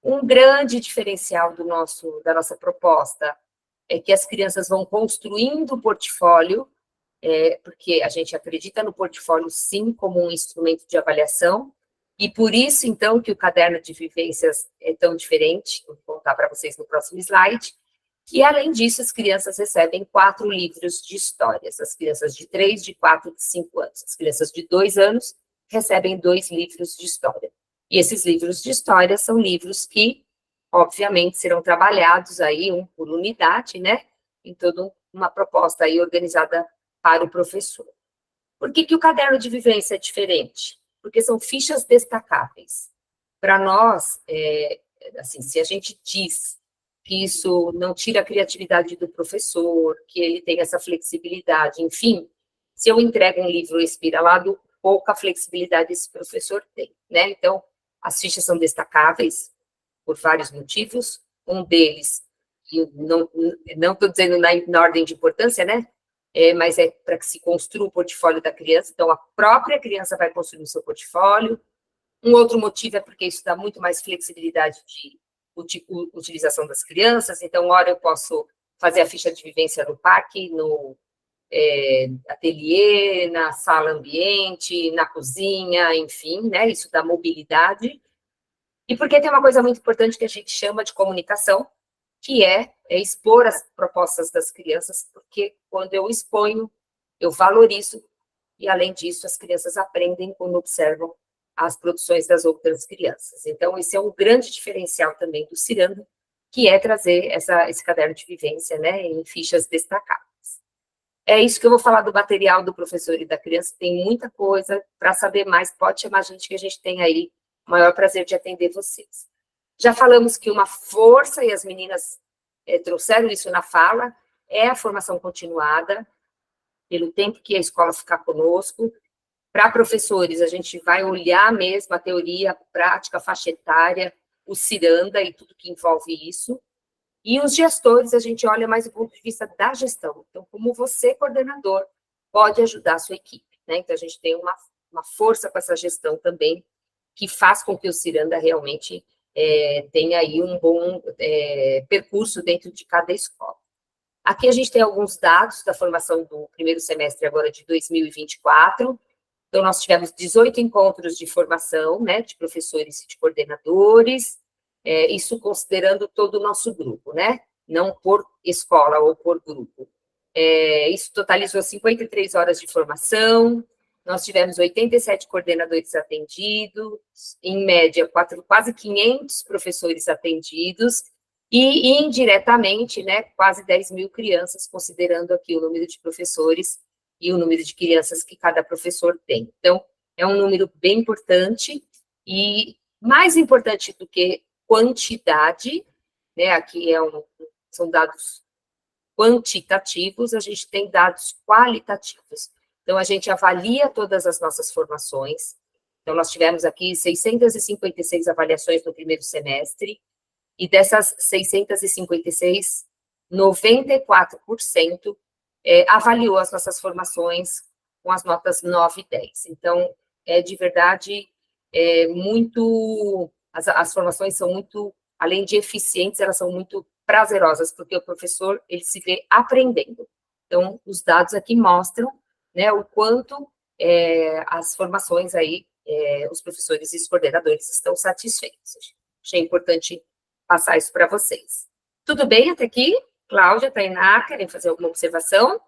Um grande diferencial da nossa proposta é que as crianças vão construindo o portfólio, porque a gente acredita no portfólio, sim, como um instrumento de avaliação, e por isso, então, que o caderno de vivências é tão diferente, vou contar para vocês no próximo slide, e, além disso, as crianças recebem 4 livros de histórias, as crianças de 3, de 4 e de 5 anos. As crianças de 2 anos recebem 2 livros de história. E esses livros de história são livros que, obviamente, serão trabalhados aí, um por unidade, né, em toda uma proposta aí organizada para o professor. Por que o caderno de vivência é diferente? Porque são fichas destacáveis. Para nós, assim, se a gente diz que isso não tira a criatividade do professor, que ele tem essa flexibilidade, enfim, se eu entrego um livro espiralado, pouca flexibilidade esse professor tem, né? Então, as fichas são destacáveis por vários motivos. Um deles, e não estou dizendo na ordem de importância, né? Mas é para que se construa o portfólio da criança, então a própria criança vai construir o seu portfólio. Um outro motivo é porque isso dá muito mais flexibilidade de utilização das crianças, então, ora eu posso fazer a ficha de vivência no parque, no ateliê, na sala ambiente, na cozinha, enfim, né, isso dá mobilidade. E porque tem uma coisa muito importante que a gente chama de comunicação, que é expor as propostas das crianças, porque quando eu exponho, eu valorizo, e, além disso, as crianças aprendem quando observam as produções das outras crianças. Então, esse é um grande diferencial também do Ciranda, que é trazer esse caderno de vivência, né, em fichas destacadas. É isso que eu vou falar do material do professor e da criança, tem muita coisa. Para saber mais, pode chamar a gente, que a gente tem aí o maior prazer de atender vocês. Já falamos que uma força, e as meninas trouxeram isso na fala, é a formação continuada, pelo tempo que a escola ficar conosco. Para professores, a gente vai olhar mesmo a teoria, a prática, a faixa etária, o Ciranda e tudo que envolve isso. E os gestores, a gente olha mais do ponto de vista da gestão. Então, como você, coordenador, pode ajudar a sua equipe, né? Então, a gente tem uma força com essa gestão também, que faz com que o Ciranda realmente tenha aí um bom percurso dentro de cada escola. Aqui a gente tem alguns dados da formação do primeiro semestre agora de 2024. Então, nós tivemos 18 encontros de formação, né, de professores e de coordenadores, isso considerando todo o nosso grupo, né, não por escola ou por grupo. Isso totalizou 53 horas de formação, nós tivemos 87 coordenadores atendidos, em média, quase 500 professores atendidos, e indiretamente, né, quase 10 mil crianças, considerando aqui o número de professores e o número de crianças que cada professor tem. Então, é um número bem importante, e mais importante do que quantidade, né, aqui são dados quantitativos, a gente tem dados qualitativos. Então, a gente avalia todas as nossas formações. Então, nós tivemos aqui 656 avaliações no primeiro semestre, e dessas 656, 94% avaliou as nossas formações com as notas 9 e 10. Então, de verdade, as formações são muito, além de eficientes, elas são muito prazerosas, porque o professor, ele se vê aprendendo. Então, os dados aqui mostram, né, o quanto as formações aí, os professores e os coordenadores estão satisfeitos. Achei importante passar isso para vocês. Tudo bem até aqui? Cláudia, Tainá, querem fazer alguma observação?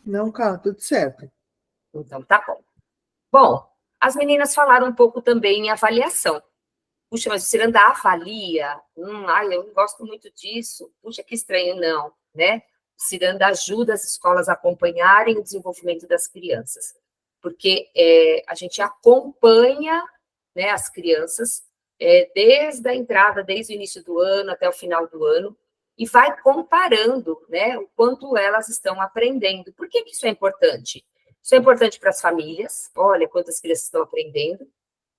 Não, cara, tudo certo. Então, tá bom. Bom, as meninas falaram um pouco também em avaliação. Puxa, mas o Ciranda avalia? Eu não gosto muito disso. Puxa, que estranho, não, né? O Ciranda ajuda as escolas a acompanharem o desenvolvimento das crianças, porque a gente acompanha, né, as crianças desde a entrada, desde o início do ano até o final do ano, e vai comparando, né, o quanto elas estão aprendendo. Por que isso é importante? Isso é importante para as famílias, olha quantas crianças estão aprendendo,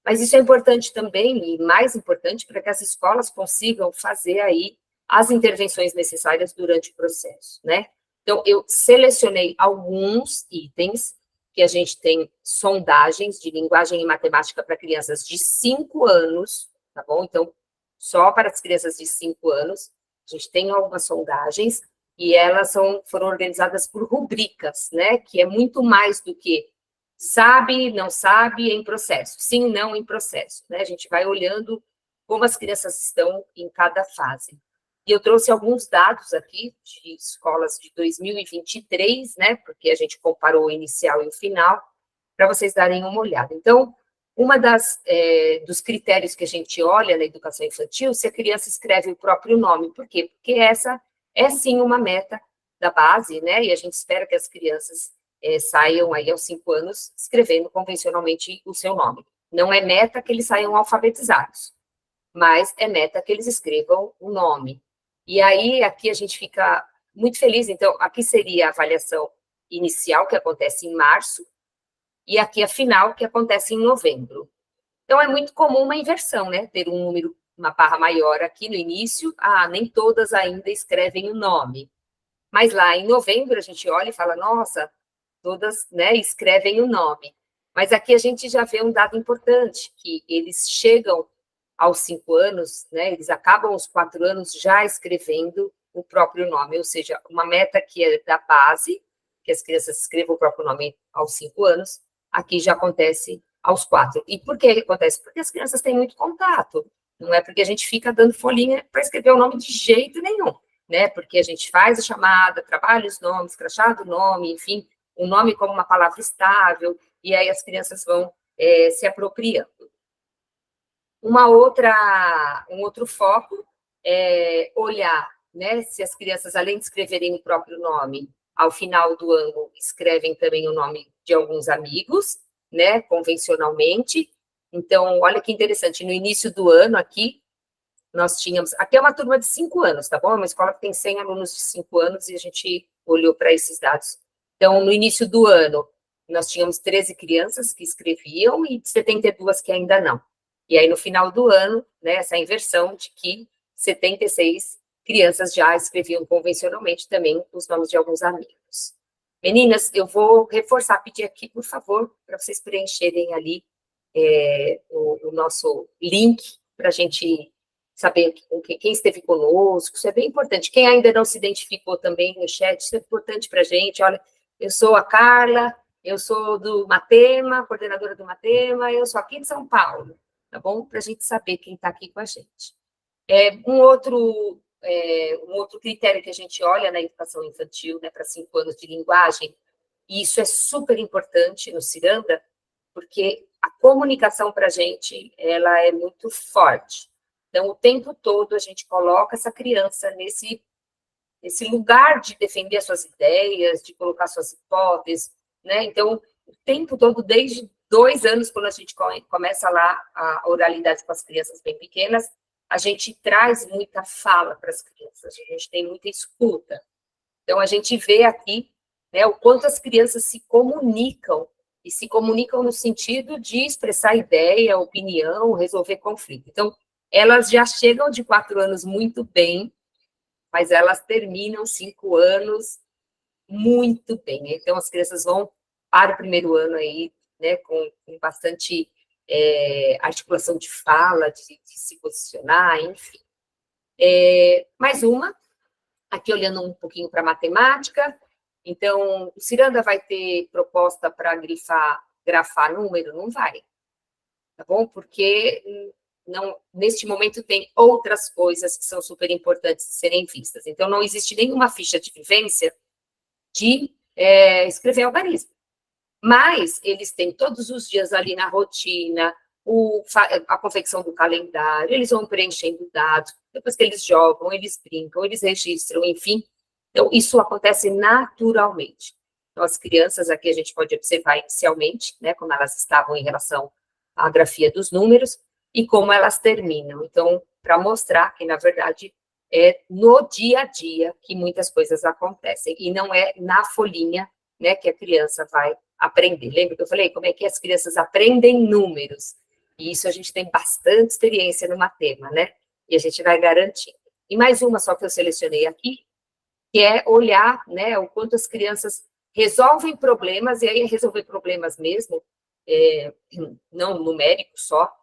mas isso é importante também, e mais importante, para que as escolas consigam fazer aí as intervenções necessárias durante o processo, né? Então, eu selecionei alguns itens que a gente tem sondagens de linguagem e matemática para crianças de 5 anos, tá bom? Então, só para as crianças de 5 anos, a gente tem algumas sondagens, e elas foram organizadas por rubricas, né? Que é muito mais do que sabe, não sabe, em processo. Sim, não, em processo. Né? A gente vai olhando como as crianças estão em cada fase. E eu trouxe alguns dados aqui de escolas de 2023, né? Porque a gente comparou o inicial e o final, para vocês darem uma olhada. Então, uma dos critérios que a gente olha na educação infantil, se a criança escreve o próprio nome. Por quê? Porque essa é, sim, uma meta da base, né? E a gente espera que as crianças saiam aí aos 5 anos escrevendo convencionalmente o seu nome. Não é meta que eles saiam alfabetizados, mas é meta que eles escrevam o nome. E aí, aqui a gente fica muito feliz. Então, aqui seria a avaliação inicial, que acontece em março, e aqui a final, que acontece em novembro. Então, é muito comum uma inversão, né? Ter um número, uma barra maior aqui no início, nem todas ainda escrevem o nome. Mas lá em novembro, a gente olha e fala, nossa, todas, né, escrevem o nome. Mas aqui a gente já vê um dado importante, que eles chegam aos 5 anos, né, eles acabam os 4 anos já escrevendo o próprio nome, ou seja, uma meta que é da base, que as crianças escrevam o próprio nome aos 5 anos, aqui já acontece aos 4. E por que acontece? Porque as crianças têm muito contato, não é porque a gente fica dando folhinha para escrever o nome de jeito nenhum, né, porque a gente faz a chamada, trabalha os nomes, crachá do nome, enfim, o nome como uma palavra estável, e aí as crianças vão se apropriando. Um outro foco é olhar, né, se as crianças, além de escreverem o próprio nome, ao final do ano, escrevem também o nome de alguns amigos, né, convencionalmente. Então, olha que interessante, no início do ano aqui, nós tínhamos, aqui é uma turma de 5 anos, tá bom? É uma escola que tem 100 alunos de 5 anos, e a gente olhou para esses dados. Então, no início do ano, nós tínhamos 13 crianças que escreviam e 72 que ainda não. E aí, no final do ano, né, essa inversão de que 76 crianças já escreviam convencionalmente também os nomes de alguns amigos. Meninas, eu vou reforçar, pedir aqui, por favor, para vocês preencherem ali o nosso link, para a gente saber quem esteve conosco, isso é bem importante. Quem ainda não se identificou também no chat, isso é importante para a gente. Olha, eu sou a Carla, eu sou do Matema, coordenadora do Matema, eu sou aqui de São Paulo, tá bom? Para a gente saber quem está aqui com a gente. Um outro critério que a gente olha na educação infantil, né, para 5 anos de linguagem, e isso é super importante no Ciranda, porque a comunicação para a gente, ela é muito forte. Então, o tempo todo, a gente coloca essa criança nesse lugar de defender as suas ideias, de colocar suas hipóteses, né? Então, o tempo todo, desde 2 anos, quando a gente começa lá a oralidade com as crianças bem pequenas, a gente traz muita fala para as crianças, a gente tem muita escuta. Então, a gente vê aqui, né, o quanto as crianças se comunicam, e se comunicam no sentido de expressar ideia, opinião, resolver conflito. Então, elas já chegam de 4 anos muito bem, mas elas terminam 5 anos muito bem. Então, as crianças vão para o primeiro ano aí, né, com bastante articulação de fala, de se posicionar, enfim. Mais uma, aqui olhando um pouquinho para a matemática. Então, o Ciranda vai ter proposta para grafar número? Não vai, tá bom? Porque neste momento tem outras coisas que são super importantes de serem vistas. Então, não existe nenhuma ficha de vivência de escrever algarismo. Mas eles têm todos os dias ali na rotina a confecção do calendário, eles vão preenchendo dados, depois que eles jogam, eles brincam, eles registram, enfim. Então, isso acontece naturalmente. Então, as crianças aqui a gente pode observar inicialmente, né, como elas estavam em relação à grafia dos números e como elas terminam. Então, para mostrar que, na verdade, é no dia a dia que muitas coisas acontecem, e não é na folhinha, né, que a criança vai aprender. Lembra que eu falei como é que as crianças aprendem números? E isso a gente tem bastante experiência no Matema, né? E a gente vai garantindo. E mais uma só que eu selecionei aqui, que é olhar, né, o quanto as crianças resolvem problemas, e aí resolver problemas mesmo, não numéricos só,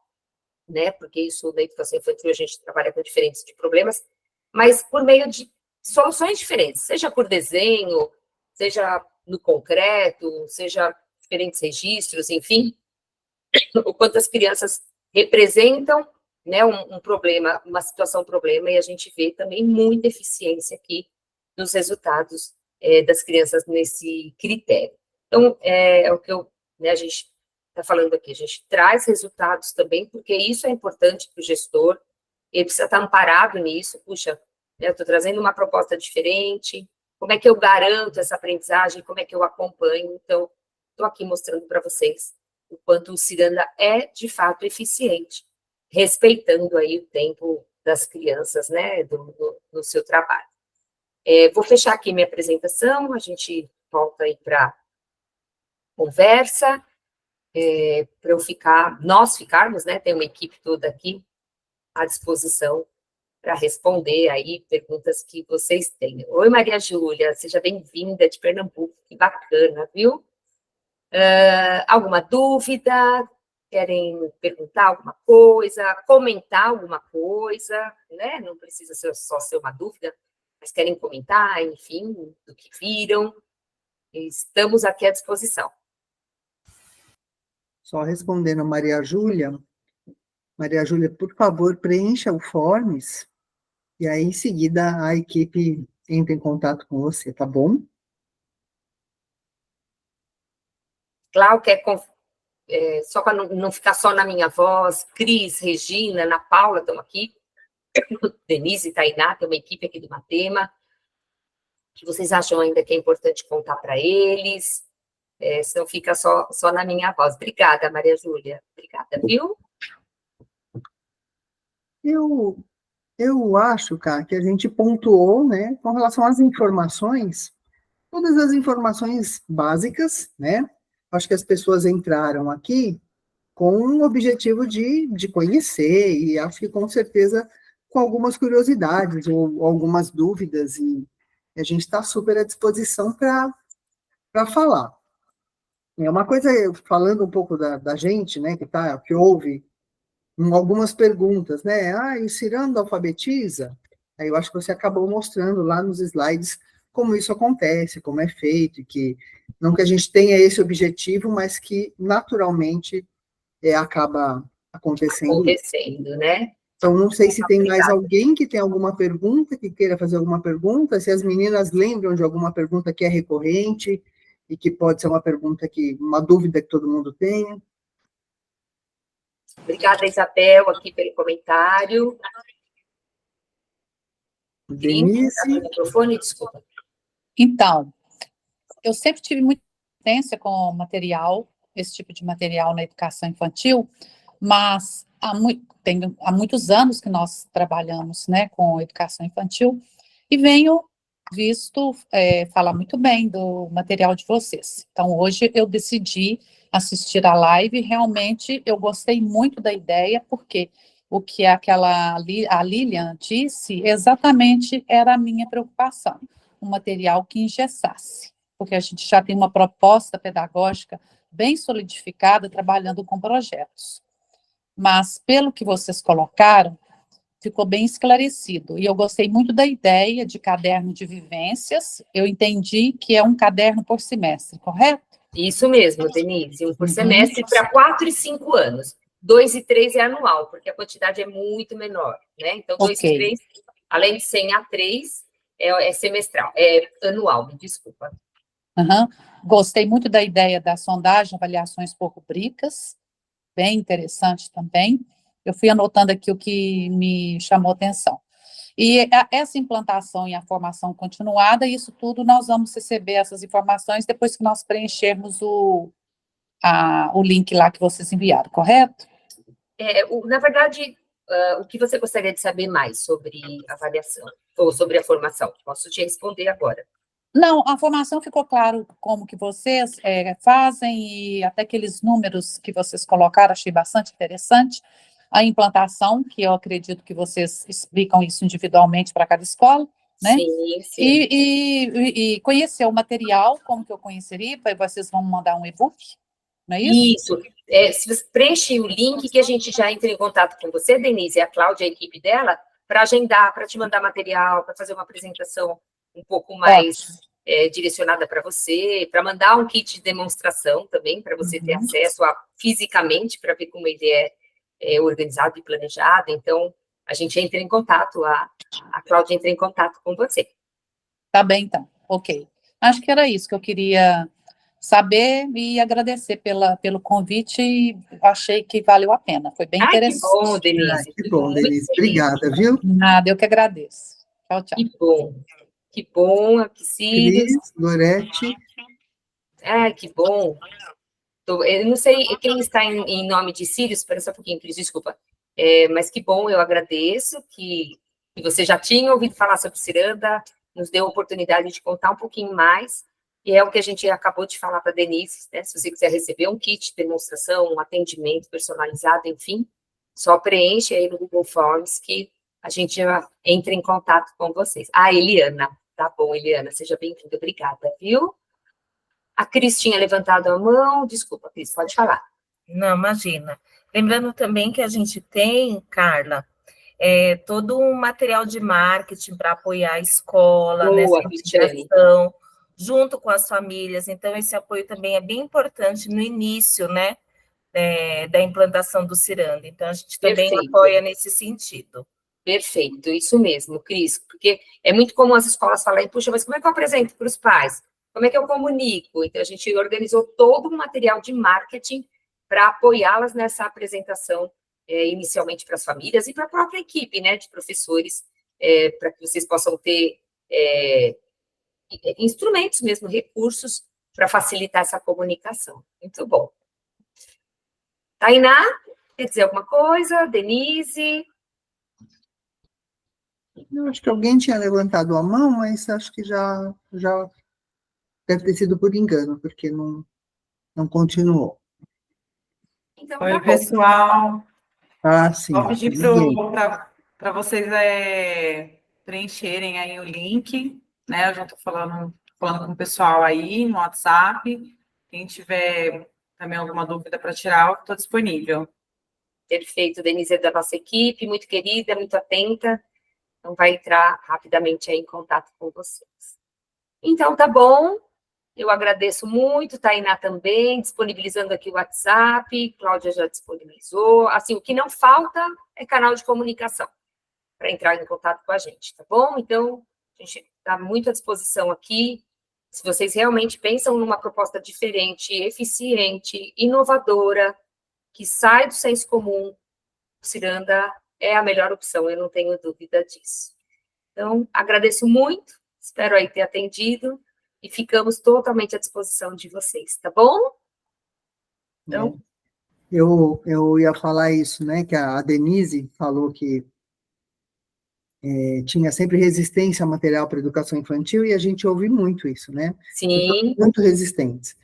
né, porque isso na educação infantil a gente trabalha com diferentes de problemas, mas por meio de soluções diferentes, seja por desenho, seja no concreto, seja diferentes registros, enfim, o quanto as crianças representam, né, um problema, uma situação problema, e a gente vê também muita eficiência aqui nos resultados das crianças nesse critério. Então, é o que a gente está falando aqui, a gente traz resultados também, porque isso é importante para o gestor, ele precisa estar amparado nisso, puxa, eu estou trazendo uma proposta diferente, como é que eu garanto essa aprendizagem, como é que eu acompanho, então, estou aqui mostrando para vocês o quanto o Ciranda é, de fato, eficiente, respeitando aí o tempo das crianças, né, no seu trabalho. Vou fechar aqui minha apresentação, a gente volta aí para conversa, para nós ficarmos, né, tem uma equipe toda aqui à disposição para responder aí perguntas que vocês tenham. Oi, Maria Júlia, seja bem-vinda de Pernambuco, que bacana, viu? Alguma dúvida? Querem perguntar alguma coisa? Comentar alguma coisa? Né? Não precisa só ser uma dúvida, mas querem comentar, enfim, do que viram? Estamos aqui à disposição. Só respondendo a Maria Júlia, por favor, preencha o Forms, e aí, em seguida, a equipe entra em contato com você, tá bom? Cláudia, só para não ficar só na minha voz, Cris, Regina, Ana Paula estão aqui, Denise e Tainá, tem uma equipe aqui do Matema, que vocês acham ainda que é importante contar para eles, senão fica só na minha voz. Obrigada, Maria Júlia, obrigada, viu? Eu acho, cara, que a gente pontuou, né, com relação às informações, todas as informações básicas, né? Acho que as pessoas entraram aqui com o objetivo de conhecer, e acho que com certeza com algumas curiosidades ou algumas dúvidas, e a gente está super à disposição para falar. Uma coisa, falando um pouco da gente, né, que ouve algumas perguntas, né? E o Ciranda alfabetiza? Aí eu acho que você acabou mostrando lá nos slides como isso acontece, como é feito, e que não que a gente tenha esse objetivo, mas que naturalmente acaba acontecendo. Acontecendo, né? Então, não sei se tem mais alguém que tem alguma pergunta, que queira fazer alguma pergunta, se as meninas lembram de alguma pergunta que é recorrente e que pode ser uma dúvida que todo mundo tenha. Obrigada, Isabel, aqui pelo comentário. Denise. O microfone, desculpa. Então, eu sempre tive muita experiência com material, esse tipo de material na educação infantil, mas há muitos anos que nós trabalhamos, né, com educação infantil, e venho visto falar muito bem do material de vocês. Então, hoje eu decidi assistir a live, e realmente eu gostei muito da ideia, porque o que a Lilian disse exatamente era a minha preocupação, um material que engessasse, porque a gente já tem uma proposta pedagógica bem solidificada, trabalhando com projetos. Mas, pelo que vocês colocaram, ficou bem esclarecido. E eu gostei muito da ideia de caderno de vivências. Eu entendi que é um caderno por semestre, correto? Isso mesmo, Denise, um por semestre para 4 e 5 anos. 2 e 3 é anual, porque a quantidade é muito menor, né? Então, 2 e 3, além de 100 a 3, é semestral, é anual, me desculpa. Aham. Gostei muito da ideia da sondagem, avaliações por rubricas, bem interessante também. Eu fui anotando aqui o que me chamou atenção. E essa implantação e a formação continuada, isso tudo nós vamos receber essas informações depois que nós preenchermos o link lá que vocês enviaram, correto? Na verdade, o que você gostaria de saber mais sobre a avaliação ou sobre a formação? Posso te responder agora. Não, a formação ficou claro como que vocês fazem e até aqueles números que vocês colocaram, achei bastante interessante. A implantação, que eu acredito que vocês explicam isso individualmente para cada escola, né? Sim, sim. E conhecer o material, como que eu conheceria, vocês vão mandar um e-book, não é isso? Isso. Se você preenche o link que a gente já entra em contato com você, Denise, e a Cláudia, a equipe dela, para agendar, para te mandar material, para fazer uma apresentação um pouco mais direcionada para você, para mandar um kit de demonstração também, para você ter acesso fisicamente, para ver como ele é organizado e planejado. Então, a gente entra em contato, a Cláudia entra em contato com você. Tá bem, então. Ok. Acho que era isso que eu queria saber e agradecer pelo convite e achei que valeu a pena. Foi bem interessante. Que bom, Denise. Que bom, Denise. Obrigada, viu? Nada, eu que agradeço. Tchau, tchau. Que bom. Que bom, Apsílios. Cris, Gorete. Que bom. Eu não sei quem está em nome de Sírios, espera só um pouquinho, Cris, desculpa. Mas que bom, eu agradeço que você já tinha ouvido falar sobre Ciranda, nos deu a oportunidade de contar um pouquinho mais, e é o que a gente acabou de falar para a Denise, né? Se você quiser receber um kit de demonstração, um atendimento personalizado, enfim, só preenche aí no Google Forms que a gente já entra em contato com vocês. Eliana, tá bom, Eliana, seja bem-vinda, obrigada, viu? A Cris tinha levantado a mão, desculpa, Cris, pode falar. Não, imagina. Lembrando também que a gente tem, Carla, todo um material de marketing para apoiar a escola, nessa divulgação, junto com as famílias. Então, esse apoio também é bem importante no início, né, da implantação do Ciranda. Então, a gente também apoia nesse sentido. Perfeito, isso mesmo, Cris, porque é muito comum as escolas falarem, puxa, mas como é que eu apresento para os pais? Como é que eu comunico? Então, a gente organizou todo um material de marketing para apoiá-las nessa apresentação, inicialmente para as famílias e para a própria equipe, né, de professores, para que vocês possam ter instrumentos mesmo, recursos, para facilitar essa comunicação. Muito bom. Tainá, quer dizer alguma coisa? Denise? Eu acho que alguém tinha levantado a mão, mas acho que já deve ter sido por engano, porque não continuou. Então, Oi, pessoal. Sim. Vou pedir para vocês preencherem aí o link, né? Eu já estou falando com o pessoal aí no WhatsApp. Quem tiver também alguma dúvida para tirar, estou disponível. Perfeito, Denise é da nossa equipe, muito querida, muito atenta. Então, vai entrar rapidamente aí em contato com vocês. Então, tá bom. Eu agradeço muito, Tainá também, disponibilizando aqui o WhatsApp, Cláudia já disponibilizou. Assim, o que não falta é canal de comunicação para entrar em contato com a gente, tá bom? Então, a gente está muito à disposição aqui. Se vocês realmente pensam numa proposta diferente, eficiente, inovadora, que sai do senso comum, o Ciranda é a melhor opção, eu não tenho dúvida disso. Então, agradeço muito, espero aí ter atendido e ficamos totalmente à disposição de vocês, tá bom? Então, eu ia falar isso, né, que a Denise falou que tinha sempre resistência ao material para educação infantil, e a gente ouve muito isso, né? sim. Muito resistentes.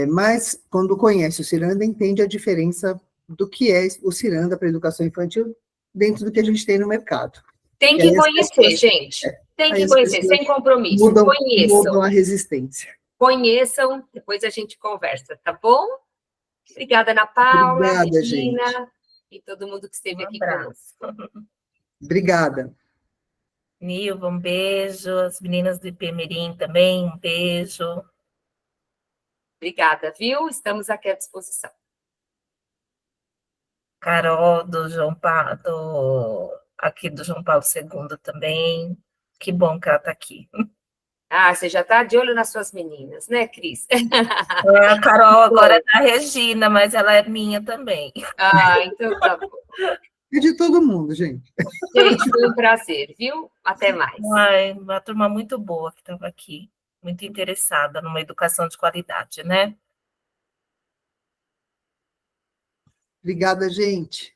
Mas, quando conhece o Ciranda, entende a diferença do que é o Ciranda para educação infantil dentro do que a gente tem no mercado. Tem que conhecer, gente. Tem que conhecer, sem compromisso. Mudam a resistência. Conheçam, depois a gente conversa, tá bom? Obrigada, Ana Paula, Obrigada, Regina, gente. E todo mundo que esteve aqui conosco. Obrigada. Nilva, um beijo. As meninas do IPMIrim também, um beijo. Obrigada, viu? Estamos aqui à disposição. Carol, aqui do João Paulo II também. Que bom que ela está aqui. Ah, você já está de olho nas suas meninas, né, Cris? A Carol agora é da Regina, mas ela é minha também. Ah, então tá bom. E de todo mundo, gente. Gente, foi um prazer, viu? Até mais. Ai, uma turma muito boa que estava aqui, muito interessada numa educação de qualidade, né? Obrigada, gente.